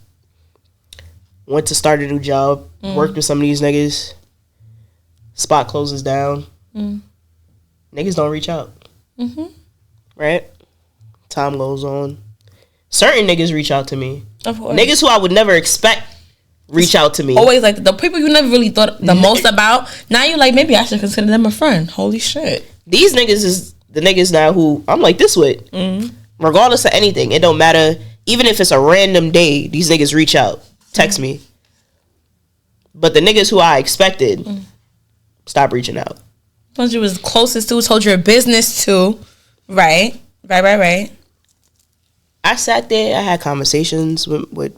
Went to start a new job, worked with some of these niggas. Spot closes down. Niggas don't reach out. Right? Time goes on. certain niggas reach out to me. Of course. Niggas who I would never expect reach out to me. Always like the people you never really thought the most about. Now you like, maybe I should consider them a friend. Holy shit. These niggas is the niggas now who I'm like this with. Regardless of anything. It don't matter. Even if it's a random day, these niggas reach out. Text me. But the niggas who I expected, stop reaching out. Told you was closest to, told your business to. Right. I sat there, I had conversations with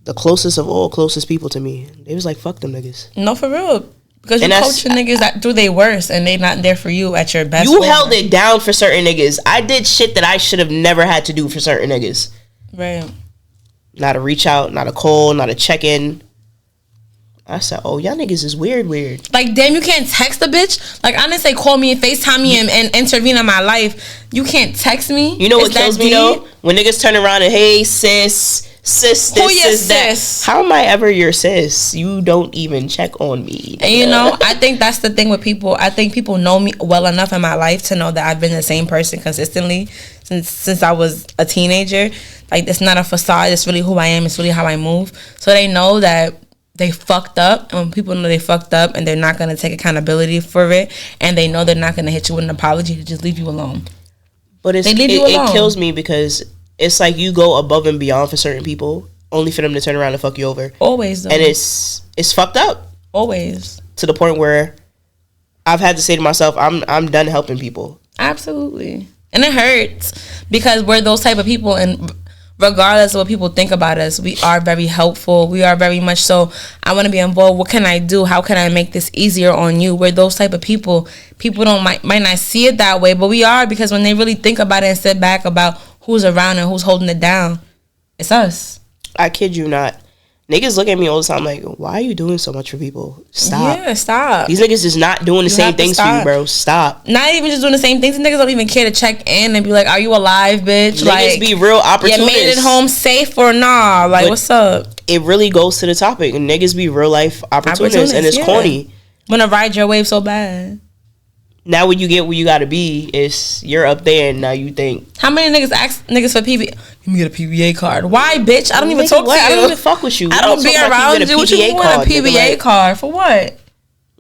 the closest of all closest people to me. They was like, fuck them niggas. No, for real. Because you coaching niggas that do they worst and they not there for you at your best. You held it down for certain niggas. I did shit that I should have never had to do for certain niggas. Right. Not a reach out, not a call, not a check in. I said, oh, y'all niggas is weird. Like, damn, you can't text a bitch? Like, I didn't say call me and FaceTime me and intervene in my life. You can't text me? You know what kills me, though? When niggas turn around and, hey, sis, this, that. How am I ever your sis? You don't even check on me. And, you know, I think that's the thing with people. I think people know me well enough in my life to know that I've been the same person consistently since I was a teenager. Like, it's not a facade. It's really who I am. It's really how I move. So they know that they fucked up, and when people know they fucked up and they're not going to take accountability for it, and they know they're not going to hit you with an apology, to just leave you alone. But it kills me because it's like you go above and beyond for certain people only for them to turn around and fuck you over. Always, though. And it's fucked up. Always. To the point where I've had to say to myself, I'm done helping people. Absolutely. And it hurts because we're those type of people, and regardless of what people think about us, we are very helpful. We are very much so, I want to be involved. What can I do? How can I make this easier on you? We're those type of people. People might not see it that way, but we are, because when they really think about it and sit back about who's around and who's holding it down, it's us. I kid you not. Niggas look at me all the time like, why are you doing so much for people? Stop. Yeah, stop. These niggas is not doing the same things for you, bro. Stop. Not even just doing the same things. Niggas don't even care to check in and be like, are you alive, bitch? Niggas like, be real opportunists. You made it home safe or nah? Like, but what's up? It really goes to the topic. Niggas be real life opportunists and it's corny. Wanna ride your wave so bad. Now when you get where you gotta be, it's you're up there and now you think. How many niggas ask niggas for PBA? Give me a PBA card. Why, bitch? I don't even talk to you. I don't even fuck with you. I don't be around you. What you want a PBA card for? What?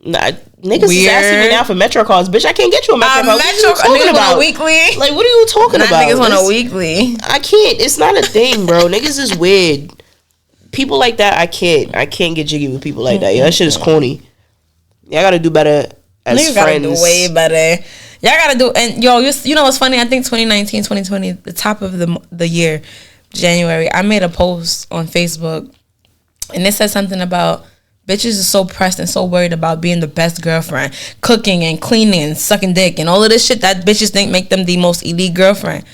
Nah, niggas is asking me now for Metro cards. Bitch, I can't get you a Metro card. What are you talking about? A weekly? Like, what are you talking about? Niggas want a weekly. I can't. It's not a thing, bro. Niggas is weird. People like that, I can't get jiggy with people like that. Yeah, that shit is corny. Y'all gotta do better as niggas friends. Gotta do way better. Y'all gotta do, and yo, you know what's funny? I think 2019, 2020, the top of the year, January, I made a post on Facebook, and it said something about bitches are so pressed and so worried about being the best girlfriend, cooking and cleaning and sucking dick and all of this shit that bitches think make them the most elite girlfriend.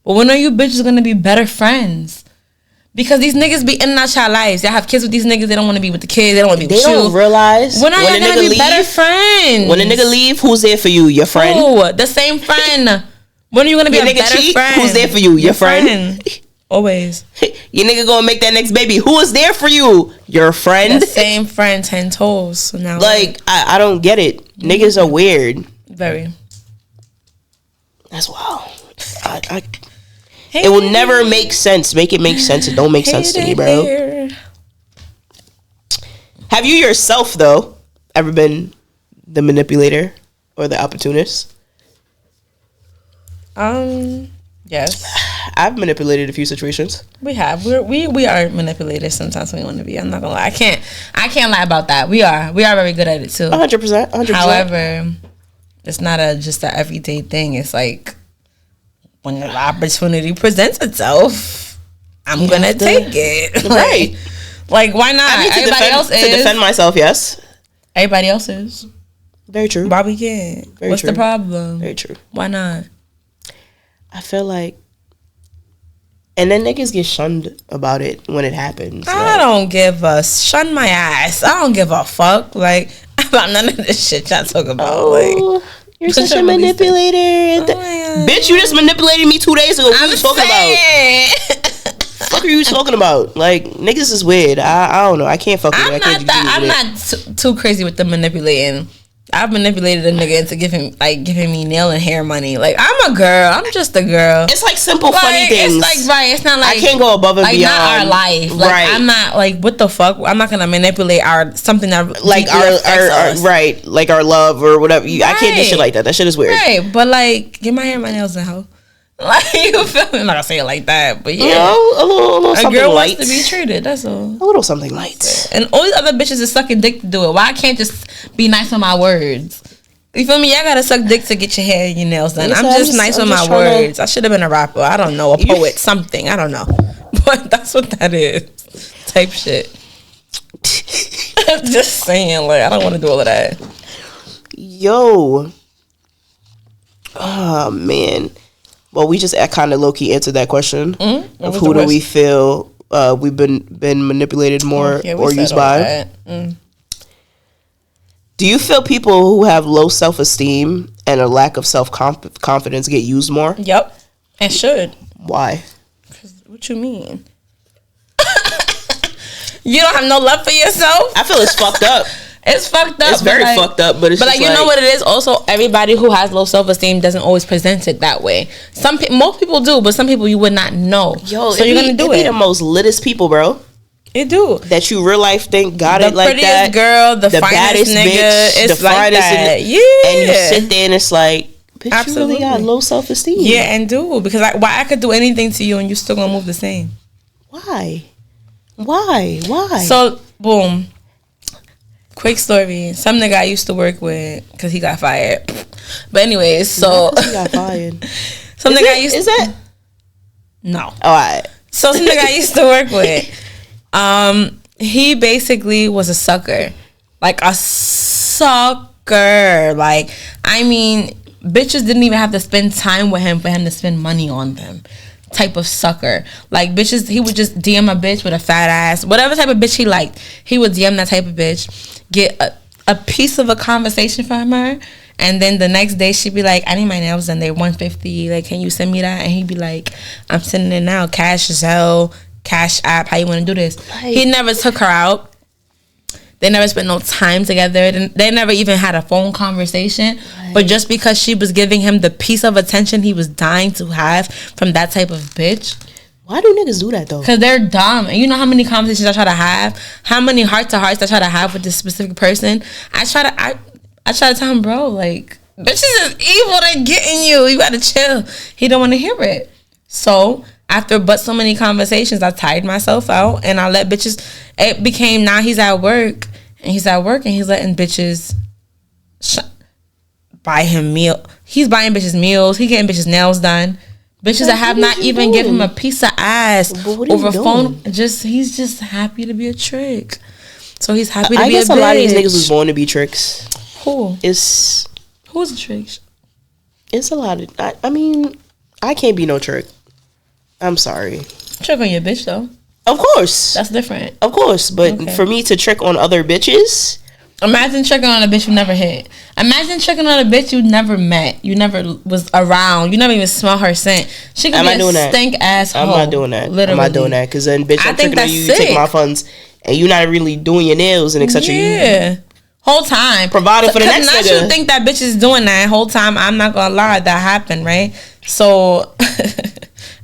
But when are you bitches gonna be better friends? Because these niggas be in and out your lives. Y'all have kids with these niggas. They don't want to be with the kids. They don't want to be with you. They don't realize. When are y'all going to be better friends? When a nigga leave, who's there for you? Your friend? Who? The same friend. When are you going to be a better cheat? Friend? Who's there for you? Your friend? Always. Your nigga going to make that next baby. Who is there for you? Your friend? The same friend, 10 toes. So now, like, I don't get it. Niggas are weird. Very. That's wild. It will never make sense. Make it make sense. It don't make sense to me, bro. Have you yourself, though, ever been the manipulator or the opportunist? Yes. I've manipulated a few situations. We have. We are manipulators sometimes when we want to be. I'm not gonna lie. I can't lie about that. We are very good at it too. 100%. However, it's not just an everyday thing. It's like, when the opportunity presents itself, I'm gonna take it. Right. Like, why not? Everybody else is. To defend myself, yes. Everybody else is. Very true. Why we can't? What's the problem? Very true. Why not? I feel like, and then niggas get shunned about it when it happens. I don't give a shun my ass. I don't give a fuck like about none of this shit y'all talk about. Like, you're such a manipulator. Bitch, you just manipulated me 2 days ago. What are you talking about? Fuck are you talking about? Like, niggas is weird. I don't know. I can't fuck with it. I'm not too crazy with the manipulating. I've manipulated a nigga into giving me nail and hair money. Like, I'm a girl. I'm just a girl. It's like simple, funny things. It's like, right. It's not like, I can't go above and beyond. Not our life. Like, right. I'm not like, what the fuck? I'm not gonna manipulate something that like our right, like our love or whatever. I can't do shit like that. That shit is weird. Right, but like, get my hair, my nails, and hoe. Like, you feel me? I'm not gonna say it like that, but yeah, you know, a little something girl light. wants to be treated. That's all. A little something light. And all these other bitches is sucking dick to do it. Why I can't just be nice with my words? You feel me? Y'all gotta suck dick to get your hair and your nails done. I'm just nice with my words. I should have been a rapper. I don't know, a poet, something. I don't know, but that's what that is. Type shit. I'm just saying, like, I don't want to do all of that. Yo. Oh man. Well, we just kind of low key answered that question of who do we feel we've been manipulated more or used by. Do you feel people who have low self-esteem and a lack of self-confidence get used more? Yep, and should. Why? What you mean? You don't have no love for yourself? I feel it's fucked up. It's fucked up. It's very fucked up, but it's just you know what it is? Also, everybody who has low self-esteem doesn't always present it that way. Most people do, but some people you would not know. Yo, so you're gonna do it. Be the most littest people, bro. It do. That you real life think got it like that. The prettiest girl, the finest nigga, bitch, it's the like that. Yeah. And you sit there and it's like, bitch, absolutely. You really got low self-esteem. Yeah, and do. Because why I could do anything to you and you still gonna move the same. Why? So, boom. Quick story. Some nigga I used to work with, because he got fired. But anyways, so. He got fired. Some nigga I used to. Is that? No. All right. So some nigga I used to work with. He basically was a sucker. Like a sucker. Like, I mean, bitches didn't even have to spend time with him for him to spend money on them. Type of sucker. Like, bitches, he would just DM a bitch with a fat ass. Whatever type of bitch he liked, he would DM that type of bitch. Get a piece of a conversation from her. And then the next day she'd be like, I need my nails done. They're $150. Like, can you send me that? And he'd be like, I'm sending it now. Cash Zelle, Cash App. How you want to do this? Like, he never took her out. They never spent no time together. They never even had a phone conversation. Right. But just because she was giving him the piece of attention he was dying to have from that type of bitch. Why do niggas do that, though? Because they're dumb. And you know how many conversations I try to have? How many heart-to-hearts I try to have with this specific person? I try to tell him, bro, like, bitches is evil. They're getting you. You got to chill. He don't want to hear it. So after so many conversations, I tired myself out and I let bitches. It became now he's at work and he's letting bitches buy him meal. He's buying bitches meals. He getting bitches nails done. Bitches that have not even given him a piece of ass over phone. He's just happy to be a trick. So he's happy to be a bitch. I guess a lot of these niggas was born to be tricks. Who? Who's a trick? It's a lot of. I mean, I can't be no trick. I'm sorry. Trick on your bitch though. Of course. That's different. Of course, but for me to trick on other bitches. Imagine tricking on a bitch you never hit. Imagine tricking on a bitch you never met. You never was around. You never even smell her scent. She could be a stink ass hoe. I'm not doing that. Literally. I'm not doing that. Because then, bitch, I'm tricking on you. You take my funds. And you're not really doing your nails and etc. Yeah. Whole time. Providing for the next nigga. Not you think that bitch is doing that. Whole time, I'm not going to lie. That happened, right? So,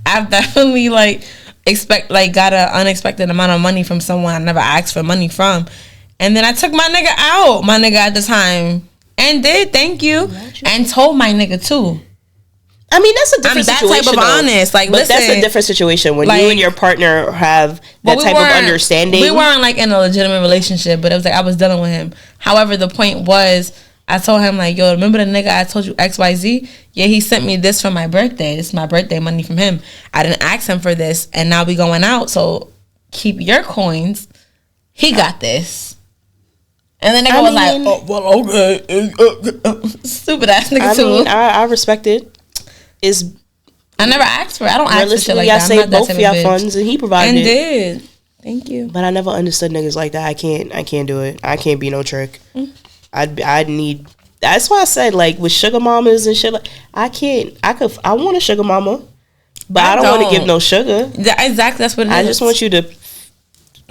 I've definitely, got an unexpected amount of money from someone I never asked for money from. And then I took my nigga out, my nigga at the time, and did thank you, and told my nigga too. I mean, that's a different situation. I'm that type of honest. Like, but listen, that's a different situation when you and your partner have that type of understanding. We weren't in a legitimate relationship, but it was I was dealing with him. However, the point was, I told him yo, remember the nigga I told you XYZ? Yeah, he sent me this for my birthday. This is my birthday money from him. I didn't ask him for this, and now we going out. So keep your coins. He got this. And then nigga was like, oh, well, okay. Stupid ass nigga too. I respect it. I never asked for it. I don't ask for shit like that. I saved both of y'all funds and he provided and did. Thank you. But I never understood niggas like that. I can't do it. I can't be no trick. I'd need. That's why I said with sugar mamas and shit. I want a sugar mama, but I don't want to give no sugar. Exactly. That's what it is. I just want you to.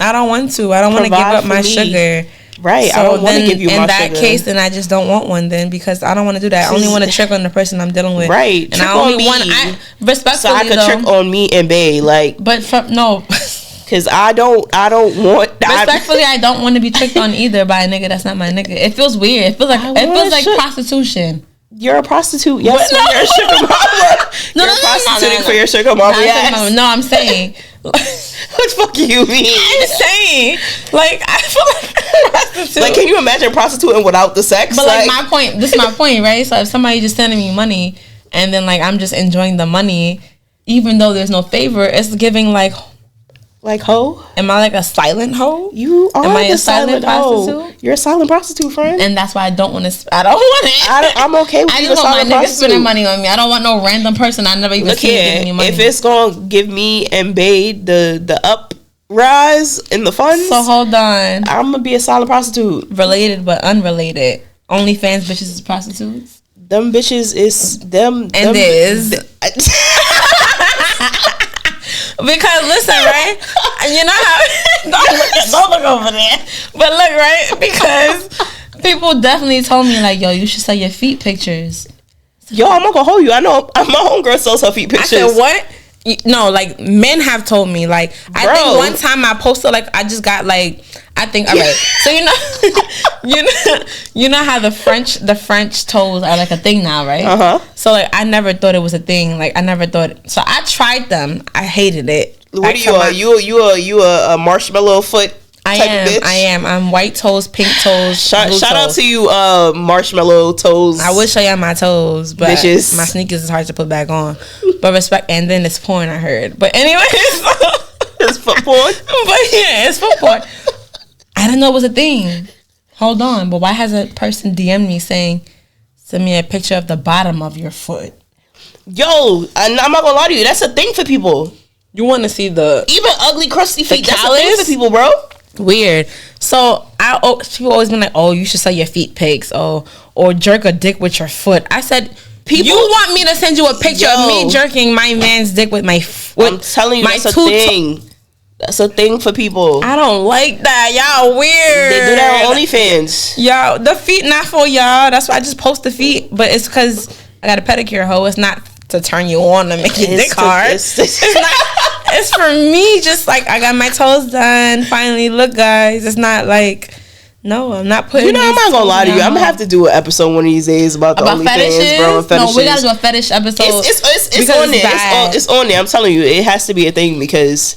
I don't want to. I don't want to give up my sugar. Right. So I don't want to give you in my that sugar. case, then I just don't want one then, because I don't want to do that. I only want to trick on the person I'm dealing with. Right. And trick I only on me. want respectfully so I could though, trick on me and Bae. Like, but no. Cause I don't want. Respectfully, I don't want to be tricked on either by a nigga that's not my nigga. It feels weird. It feels like prostitution. You're a prostitute. Yes, no. You're a sugar mama. You're prostituting for your sugar mama. Yes. No, I'm saying. What the fuck do you mean? I'm saying, like, I feel like a prostitute. Like, can you imagine prostituting without the sex? But like my point, this is my point, right? So if somebody just sending me money and then like I'm just enjoying the money, even though there's no favor, it's giving like hoe. Am I like a silent hoe? You are. Am I a silent prostitute? Hoe. You're a silent prostitute, friend. And that's why I don't want to. I don't want it. I'm okay with you. I just want my niggas spending money on me. I don't want no random person I never even seen giving me money. If it's gonna give me and Bae the up rise in the funds, so hold on. I'm gonna be a silent prostitute. Related but unrelated. OnlyFans bitches is prostitutes. Them bitches is them. And is. Because listen, right? You know how don't look over there. But look, right? Because people definitely told me like, yo, you should sell your feet pictures. Yo, I'm not gonna hold you. I know my homegirl sells her feet pictures. I said what? No, like men have told me. Like I think one time I posted like I just got like I think all right. So you know how the French toes are like a thing now, right? So like I never thought it was a thing. Like I never thought. So I tried them. I hated it. What are you a marshmallow foot? I am. I'm white toes, pink toes. Shout out to you, marshmallow toes. I would show y'all my toes, but bitches. My sneakers is hard to put back on. But respect, and then it's porn. I heard, but anyways, it's foot porn. But yeah, it's foot porn. I didn't know it was a thing. Hold on, but why has a person DM me saying, "Send me a picture of the bottom of your foot"? Yo, I'm not gonna lie to you. That's a thing for people. You want to see even ugly, crusty feet? That's a thing for people, bro. Weird. So people always been like, "Oh, you should sell your feet pics, or jerk a dick with your foot." I said, "You want me to send you a picture of me jerking my man's dick with my foot?" I'm telling you, that's a thing. That's a thing for people. I don't like that. Y'all weird. They do that on OnlyFans. Y'all, the feet not for y'all. That's why I just post the feet. But it's because I got a pedicure, hoe. It's not to turn you on and make your dick hard. It's not. It's for me. Just like I got my toes done. Finally, look, guys. It's not like. No, I'm not putting. You know, I'm not gonna lie to you. I'm gonna have to do an episode one of these days about the fetishes, bro. Fetishes. No, we gotta do a fetish episode. It's on there. It's on there. I'm telling you, it has to be a thing because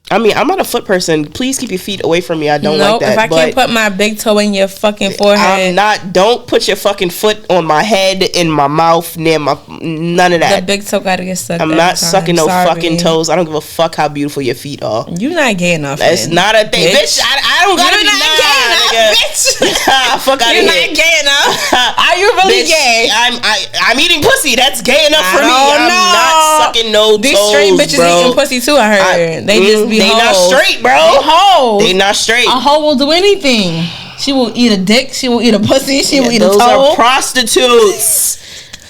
I mean, I'm not a foot person. Please keep your feet away from me. I don't like that. If I can't put my big toe in your fucking forehead, don't put your fucking foot on my head, in my mouth, near my none of that. The big toe gotta get sucked. I'm not sucking no fucking toes. I don't give a fuck how beautiful your feet are. You not gay enough. That's not a thing, bitch. I don't gotta be gay enough, bitch. Fuck out of here. You're not gay enough. Are you really gay? I'm eating pussy. That's gay enough for me. I'm not sucking no toes, These straight bitches eating pussy too. I heard they just be. They not straight, bro. They hoes. They not straight. A hoe will do anything. She will eat a dick. She will eat a pussy. She will eat a toe. Those are prostitutes.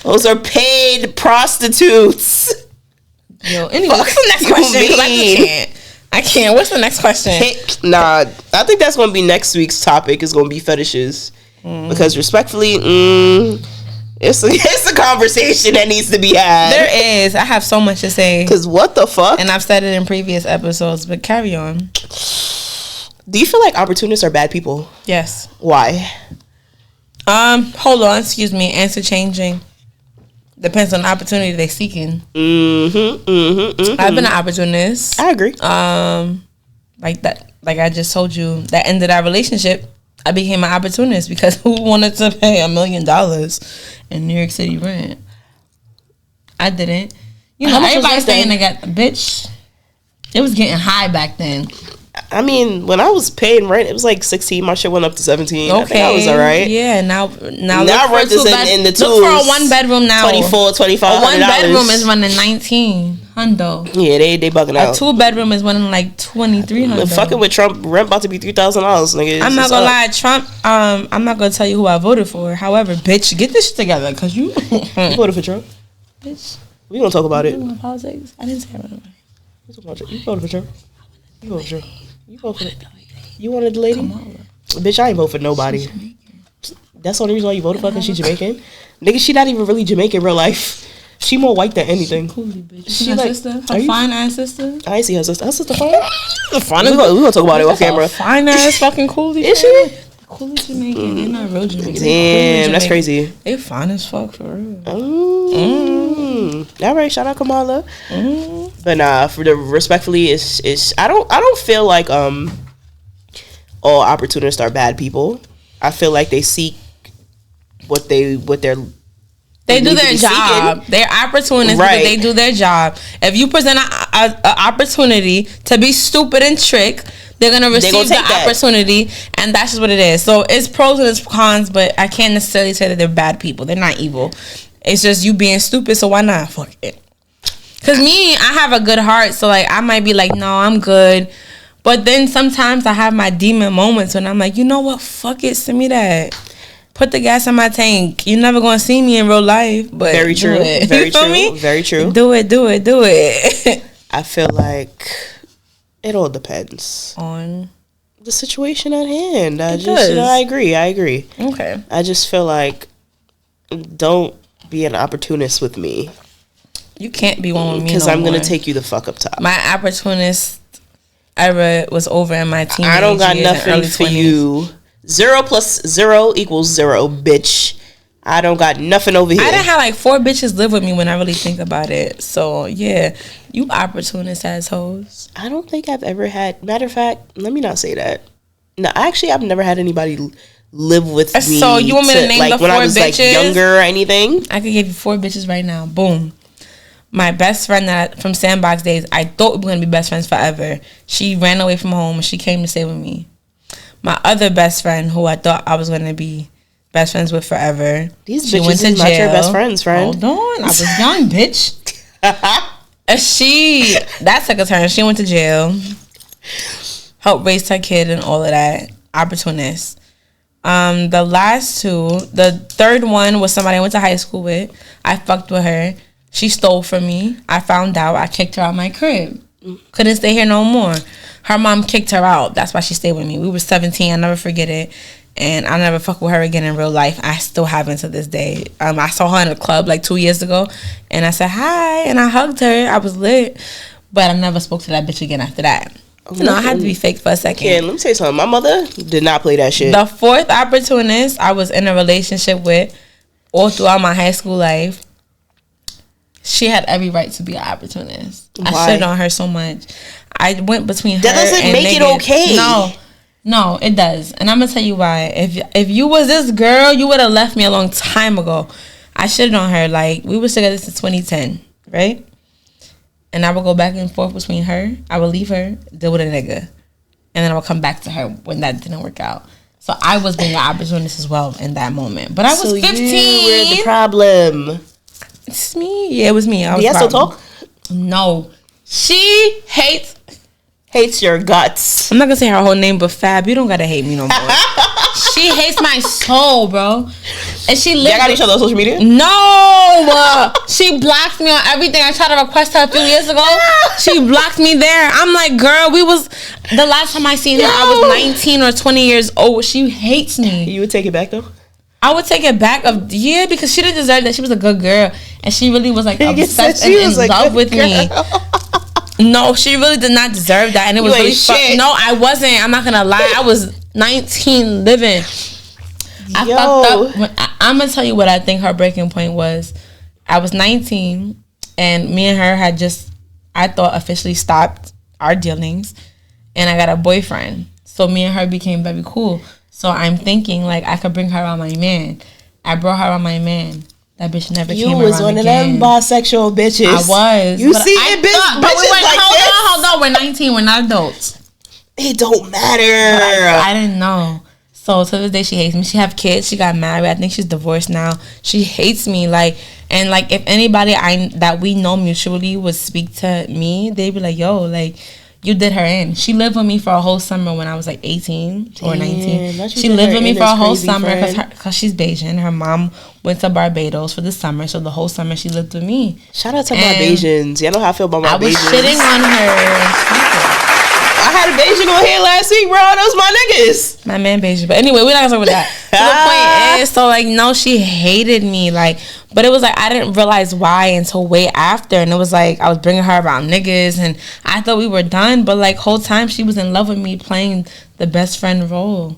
Those are paid prostitutes. Yo, anyway, what's the next question? I can't. What's the next question? Nah, I think that's gonna be next week's topic. Is gonna be fetishes because respectfully, it's a conversation that needs to be had. There is. I have so much to say. Because what the fuck? And I've said it in previous episodes, but carry on. Do you feel like opportunists are bad people? Yes. Why? Hold on. Excuse me. Answer changing. Depends on the opportunity they're seeking. I've been an opportunist. I agree. Like that. Like I just told you, that ended our relationship. I became an opportunist because who wanted to pay $1 million in New York City rent? I didn't. You know, everybody's saying they got bitch. It was getting high back then. I mean, when I was paying rent, it was like 16. My shit went up to 17. Okay, I think I was all right. Yeah, now rent is in the look for a 1 bedroom now. $24, $25. A 1 bedroom is running 19 hundo. Yeah, they bugging out. A 2 bedroom is running like 2300. Fucking with Trump, rent about to be $3,000, nigga. I'm not gonna lie, Trump. I'm not gonna tell you who I voted for. However, bitch, get this shit together, cause you voted for Trump. Bitch, we gonna talk about it. Politics. I didn't say I voted. You voted for Trump. You voted for Trump. You voted for it. You wanted the lady? Bitch, I ain't vote for nobody. That's the only reason why you voted for her, because she's Jamaican? Nigga, she not even really Jamaican in real life. She more white than anything. Coolie, bitch. She like sister? Her fine ass sister? I ain't see her sister. Her sister fine? We gonna talk about it off camera. Fine ass fucking coolie. Is she? Coolie Jamaican. They're not real Jamaican. Damn, that's crazy. They fine as fuck for real. All right, shout out Kamala. But nah, for the respectfully, it's I don't feel like all opportunists are bad people. I feel like they seek what they're. They do their job. They're opportunists because they do their job. If you present an opportunity to be stupid and trick, they're gonna receive the opportunity, and that's just what it is. So it's pros and it's cons, but I can't necessarily say that they're bad people. They're not evil. It's just you being stupid. So why not? Fuck it. Cause me, I have a good heart, so like I might be like, no, I'm good. But then sometimes I have my demon moments when I'm like, you know what? Fuck it, send me that. Put the gas in my tank. You're never gonna see me in real life, but very true. Very true. Very true. Do it. I feel like it all depends on the situation at hand. I agree. Okay. I just feel like don't be an opportunist with me. You can't be one with me because I'm gonna take you the fuck up top. My opportunist era was over in my teenage years. I don't got nothing for you. 0 plus 0 equals 0, bitch. I don't got nothing over here. I done had like 4 bitches live with me when I really think about it. So yeah, you opportunist assholes. I don't think I've ever had. Matter of fact, let me not say that. No, actually, I've never had anybody live with me. So you want me to name like the 4 when I was bitches? Like younger or anything? I could give you 4 bitches right now. Boom. My best friend that from Sandbox days, I thought we were gonna be best friends forever. She ran away from home and she came to stay with me. My other best friend, who I thought I was gonna be best friends with forever, she went to jail. Not your best friends, friend. Hold on, I was young, bitch. That took a turn. She went to jail. Helped raise her kid and all of that. Opportunist. The last 2, the third one was somebody I went to high school with. I fucked with her. She stole from me. I found out. I kicked her out of my crib. Couldn't stay here no more. Her mom kicked her out. That's why she stayed with me. We were 17. I'll never forget it. And I'll never fuck with her again in real life. I still haven't to this day. I saw her in a club like 2 years ago. And I said, hi. And I hugged her. I was lit. But I never spoke to that bitch again after that. No, I had to be fake for a second. Yeah, let me tell you something. My mother did not play that shit. The 4th opportunist I was in a relationship with all throughout my high school life. She had every right to be an opportunist. Why? I shit on her so much. I went between her and that doesn't make it okay. No, it does. And I'm going to tell you why. If you was this girl, you would have left me a long time ago. I shitted on her. Like, we were together since 2010, right? And I would go back and forth between her. I would leave her, deal with a nigga. And then I would come back to her when that didn't work out. So I was being an opportunist as well in that moment. But I was 15. You were the problem. It's me. Yeah, it was me. Do y'all still talk? No. She hates your guts. I'm not gonna say her whole name, but Fab, you don't gotta hate me no more. She hates my soul, bro. And she lives. Y'all got each other on social media? No. She blocked me on everything. I tried to request her a few years ago. She blocked me there. I'm like, girl, the last time I seen her, I was 19 or 20 years old. She hates me. You would take it back though? I would take it back because she didn't deserve that. She was a good girl, and she really was like obsessed and in love with me. No, she really did not deserve that, and it was really shit. No, I wasn't. I'm not gonna lie. I was 19 living. I fucked up. I'm gonna tell you what I think her breaking point was. I was 19, and me and her had just, I thought, officially stopped our dealings, and I got a boyfriend. So me and her became very cool. So I'm thinking, like, I could bring her around my man. I brought her around my man. That bitch never came around again. You was one of them bisexual bitches. I was. You see it, bitch. But we went, hold on. We're 19. We're not adults. It don't matter. I didn't know. So to this day, she hates me. She have kids. She got married. I think she's divorced now. She hates me. And if anybody that we know mutually would speak to me, they'd be like, yo, like, you did her in. She lived with me for a whole summer when I was like 18 or 19. She lived with me for a whole summer because she's Bayesian. Her mom went to Barbados for the summer, so the whole summer she lived with me. Shout out to Barbadians. Y'all know how I feel about Barbadians. I was shitting on her. I had a Beijing on here last week, bro. Those my niggas. My man Beijing. But anyway, we're not gonna talk about that. So the point is, so like, no, she hated me. Like, but it was like, I didn't realize why until way after. And it was like, I was bringing her around niggas and I thought we were done. But like, whole time she was in love with me playing the best friend role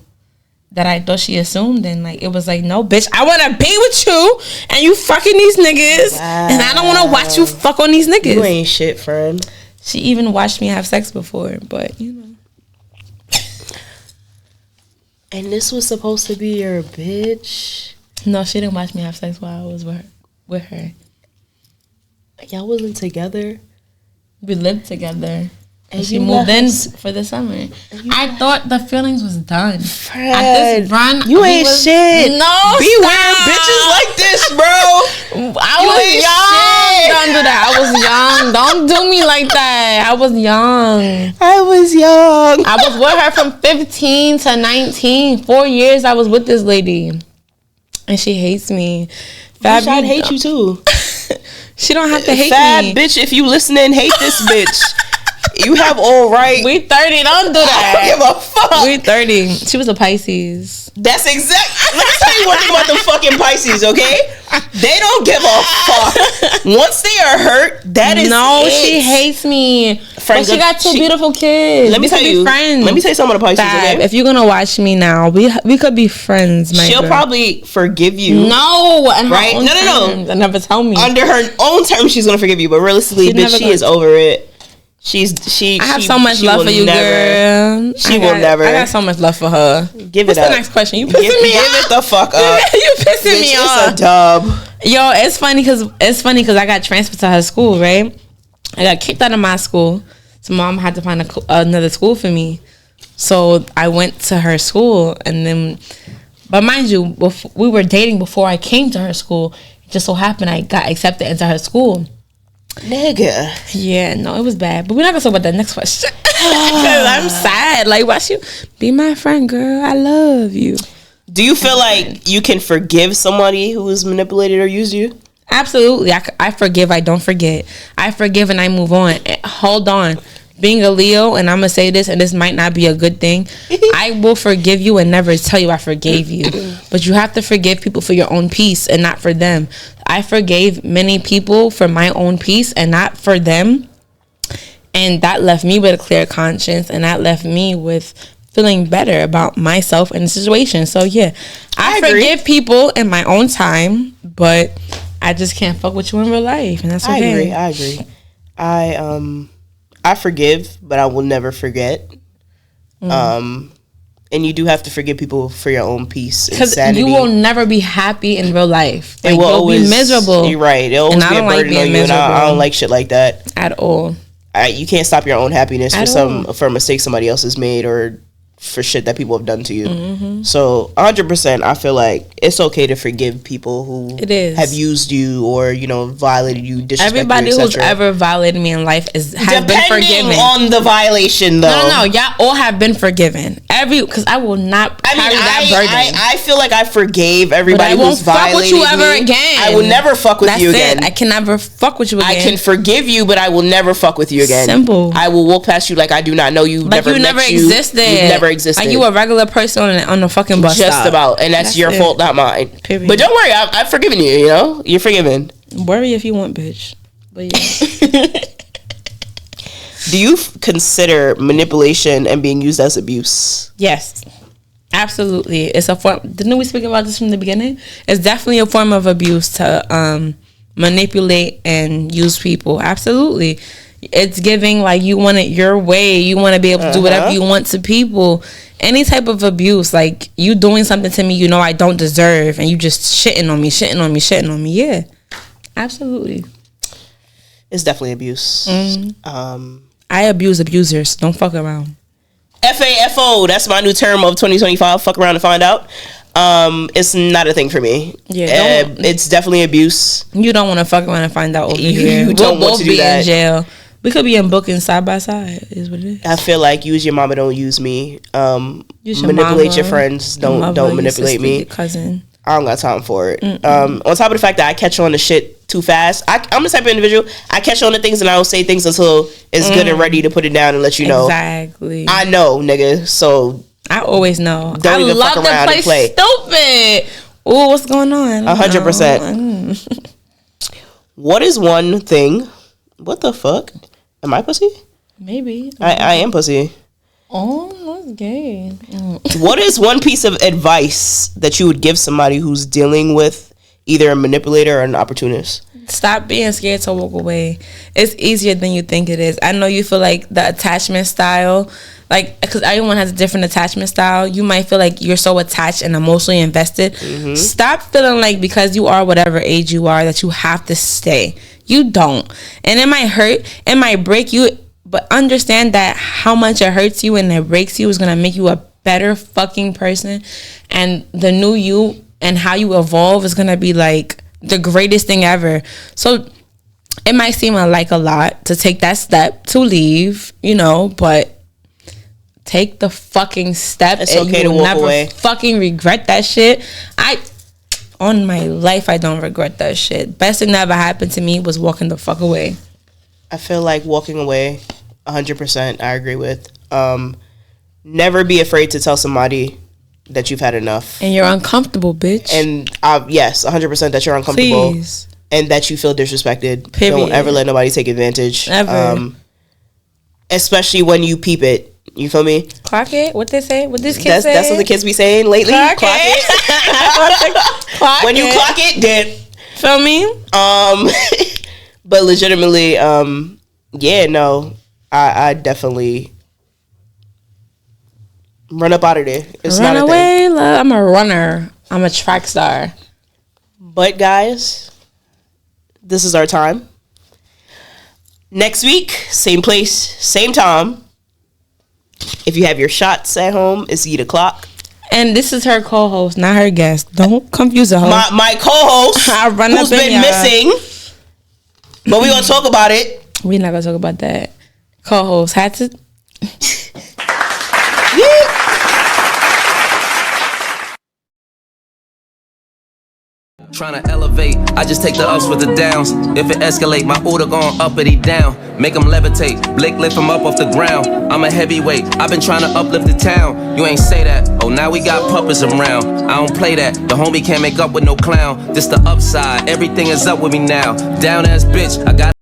that I thought she assumed. And like, it was like, no, bitch, I want to be with you and you fucking these niggas. Wow. And I don't want to watch you fuck on these niggas. You ain't shit, friend. She even watched me have sex before, but you know. And this was supposed to be your bitch? No, she didn't watch me have sex while I was with her. Y'all wasn't together? We lived together. And she moved in for the summer. I thought the feelings was done. Fred, at this run, you ain't shit. No, beware bitches like this, bro. I was young. Don't do that. I was young. Don't do me like that. I was young. I was with her from 15 to 19. 4 years I was with this lady. And she hates me. Fab, I'd hate you too. She don't have to hate Fab, me. Bitch, if you listening, hate this bitch. You have all right. We 30. Don't do that. I don't give a fuck. We 30. She was a Pisces. That's exact. Let me tell you one thing about the fucking Pisces, okay? They don't give a fuck. Once they are hurt, that is it. She hates me. Friend, but she got two beautiful kids. Let me tell you. Friends. Let me tell you something about Pisces, okay? If you're gonna watch me now, we could be friends. She'll probably forgive you. No, right? No. I never tell me. Under her own terms, she's gonna forgive you, but realistically, bitch, she is over it. I have so much love for you, girl. She will never. I got so much love for her. Give it up. What's the next question? You pissing me off. Give it the fuck up. You pissing me off. It's a dub. Yo, it's funny because I got transferred to her school, right? I got kicked out of my school, so mom had to find another school for me. So I went to her school, and then, but mind you, we were dating before I came to her school. It just so happened I got accepted into her school. Nigga. Yeah, no, it was bad. But we're not gonna talk about that next question. Because I'm sad. Like, why should you be my friend, girl? I love you. Do you feel like you can forgive somebody who was manipulated or used you? Absolutely. I forgive. I don't forget. I forgive and I move on. Hold on. Being a Leo, and I'm gonna say this, and this might not be a good thing, I will forgive you and never tell you I forgave you. But you have to forgive people for your own peace and not for them. I forgave many people for my own peace and not for them. And that left me with a clear conscience, and that left me with feeling better about myself and the situation. So yeah, I forgive people in my own time, but I just can't fuck with you in real life, and that's okay. I agree. I forgive, but I will never forget. And you do have to forgive people for your own peace and sanity. You will never be happy in real life. Like, you'll be miserable. You're right. It'll always be a burden on you, and I don't like shit like that. At all. You can't stop your own happiness for a mistake somebody else has made or for shit that people have done to you. Mm-hmm. So 100%, I feel like it's okay to forgive people who have used you or, violated you, disrespected everybody you, who's ever violated me in life has been forgiven. On the violation, though. No, y'all all have been forgiven. Because I will not carry that burden. I feel like I forgave everybody who's violated me. I won't fuck with you ever again. I will never fuck with you again. I can never fuck with you again. I can forgive you, but I will never fuck with you again. Simple. I will walk past you like I do not know you. Like you never existed. You never existed. Like you a regular person on the fucking bus stop. Just about. And that's your fault, not mine. Period. But don't worry, I've forgiven you, You're forgiven. Worry if you want, bitch. But yeah. Do you consider manipulation and being used as abuse? Yes. Absolutely. It's a form. Didn't we speak about this from the beginning? It's definitely a form of abuse to manipulate and use people. Absolutely. It's giving like you want it your way. You want to be able to do whatever you want to people. Any type of abuse, like you doing something to me I don't deserve, and you just shitting on me. Yeah, absolutely. It's definitely abuse. Mm-hmm. I abuse abusers. Don't fuck around. FAFO, that's my new term of 2025. Fuck around and find out. It's not a thing for me. Yeah, it's definitely abuse. You don't want to fuck around and find out over here. You don't want to do that. In jail. We could be in booking side by side. Is what it is. I feel like use your mama, don't use me. Manipulate your friends. Don't manipulate me. Your cousin. I don't got time for it. On top of the fact that I catch on to shit too fast. I'm the type of individual, I catch on to things and I don't say things until it's good and ready to put it down and let you know. Exactly. I know, nigga. So I always know. Don't even love fuck around to and play. Stupid. Ooh, what's going on? 100%. What is one thing? What the fuck? Am I pussy? Maybe. I am pussy. Oh, that's gay. What is one piece of advice that you would give somebody who's dealing with either a manipulator or an opportunist? Stop being scared to walk away. It's easier than you think it is. I know you feel like the attachment style, like, because everyone has a different attachment style. You might feel like you're so attached and emotionally invested. Mm-hmm. Stop feeling like because you are whatever age you are that you have to stay. You don't. And it might hurt. It might break you. But understand that how much it hurts you and it breaks you is going to make you a better fucking person. And the new you and how you evolve is going to be like the greatest thing ever. So it might seem like a lot to take that step to leave, you know, but take the fucking step. It's okay to walk away. Fucking regret that shit. On my life, I don't regret that shit. Best thing that ever happened to me was walking the fuck away. I feel like walking away, 100%, I agree with. Never be afraid to tell somebody that you've had enough. And you're uncomfortable, bitch. And yes, 100% that you're uncomfortable. Please. And that you feel disrespected. Period. Don't ever let nobody take advantage. Ever. Especially when you peep it. You feel me? Clock it? What they say? What this kid say? That's what the kids be saying lately. Clock it. Clock when you it. clock it, then. Feel me? But legitimately, yeah, no, I definitely run up out of there. It's Run not a away, thing. love. I'm a runner. I'm a track star. But guys, this is our time. Next week, same place, same time. If you have your shots at home, it's Yeet O'Clock. And this is her co-host, not her guest. Don't confuse her. My co-host, who's been missing. But we're going to talk about it. We're not going to talk about that. Co-host had to... Trying to elevate, I just take the ups with the downs. If it escalate, my order gon' uppity down. Make them levitate, Blake lift them up off the ground. I'm a heavyweight, I've been trying to uplift the town. You ain't say that, oh now we got puppets around. I don't play that, the homie can't make up with no clown. This the upside, everything is up with me now. Down ass bitch, I got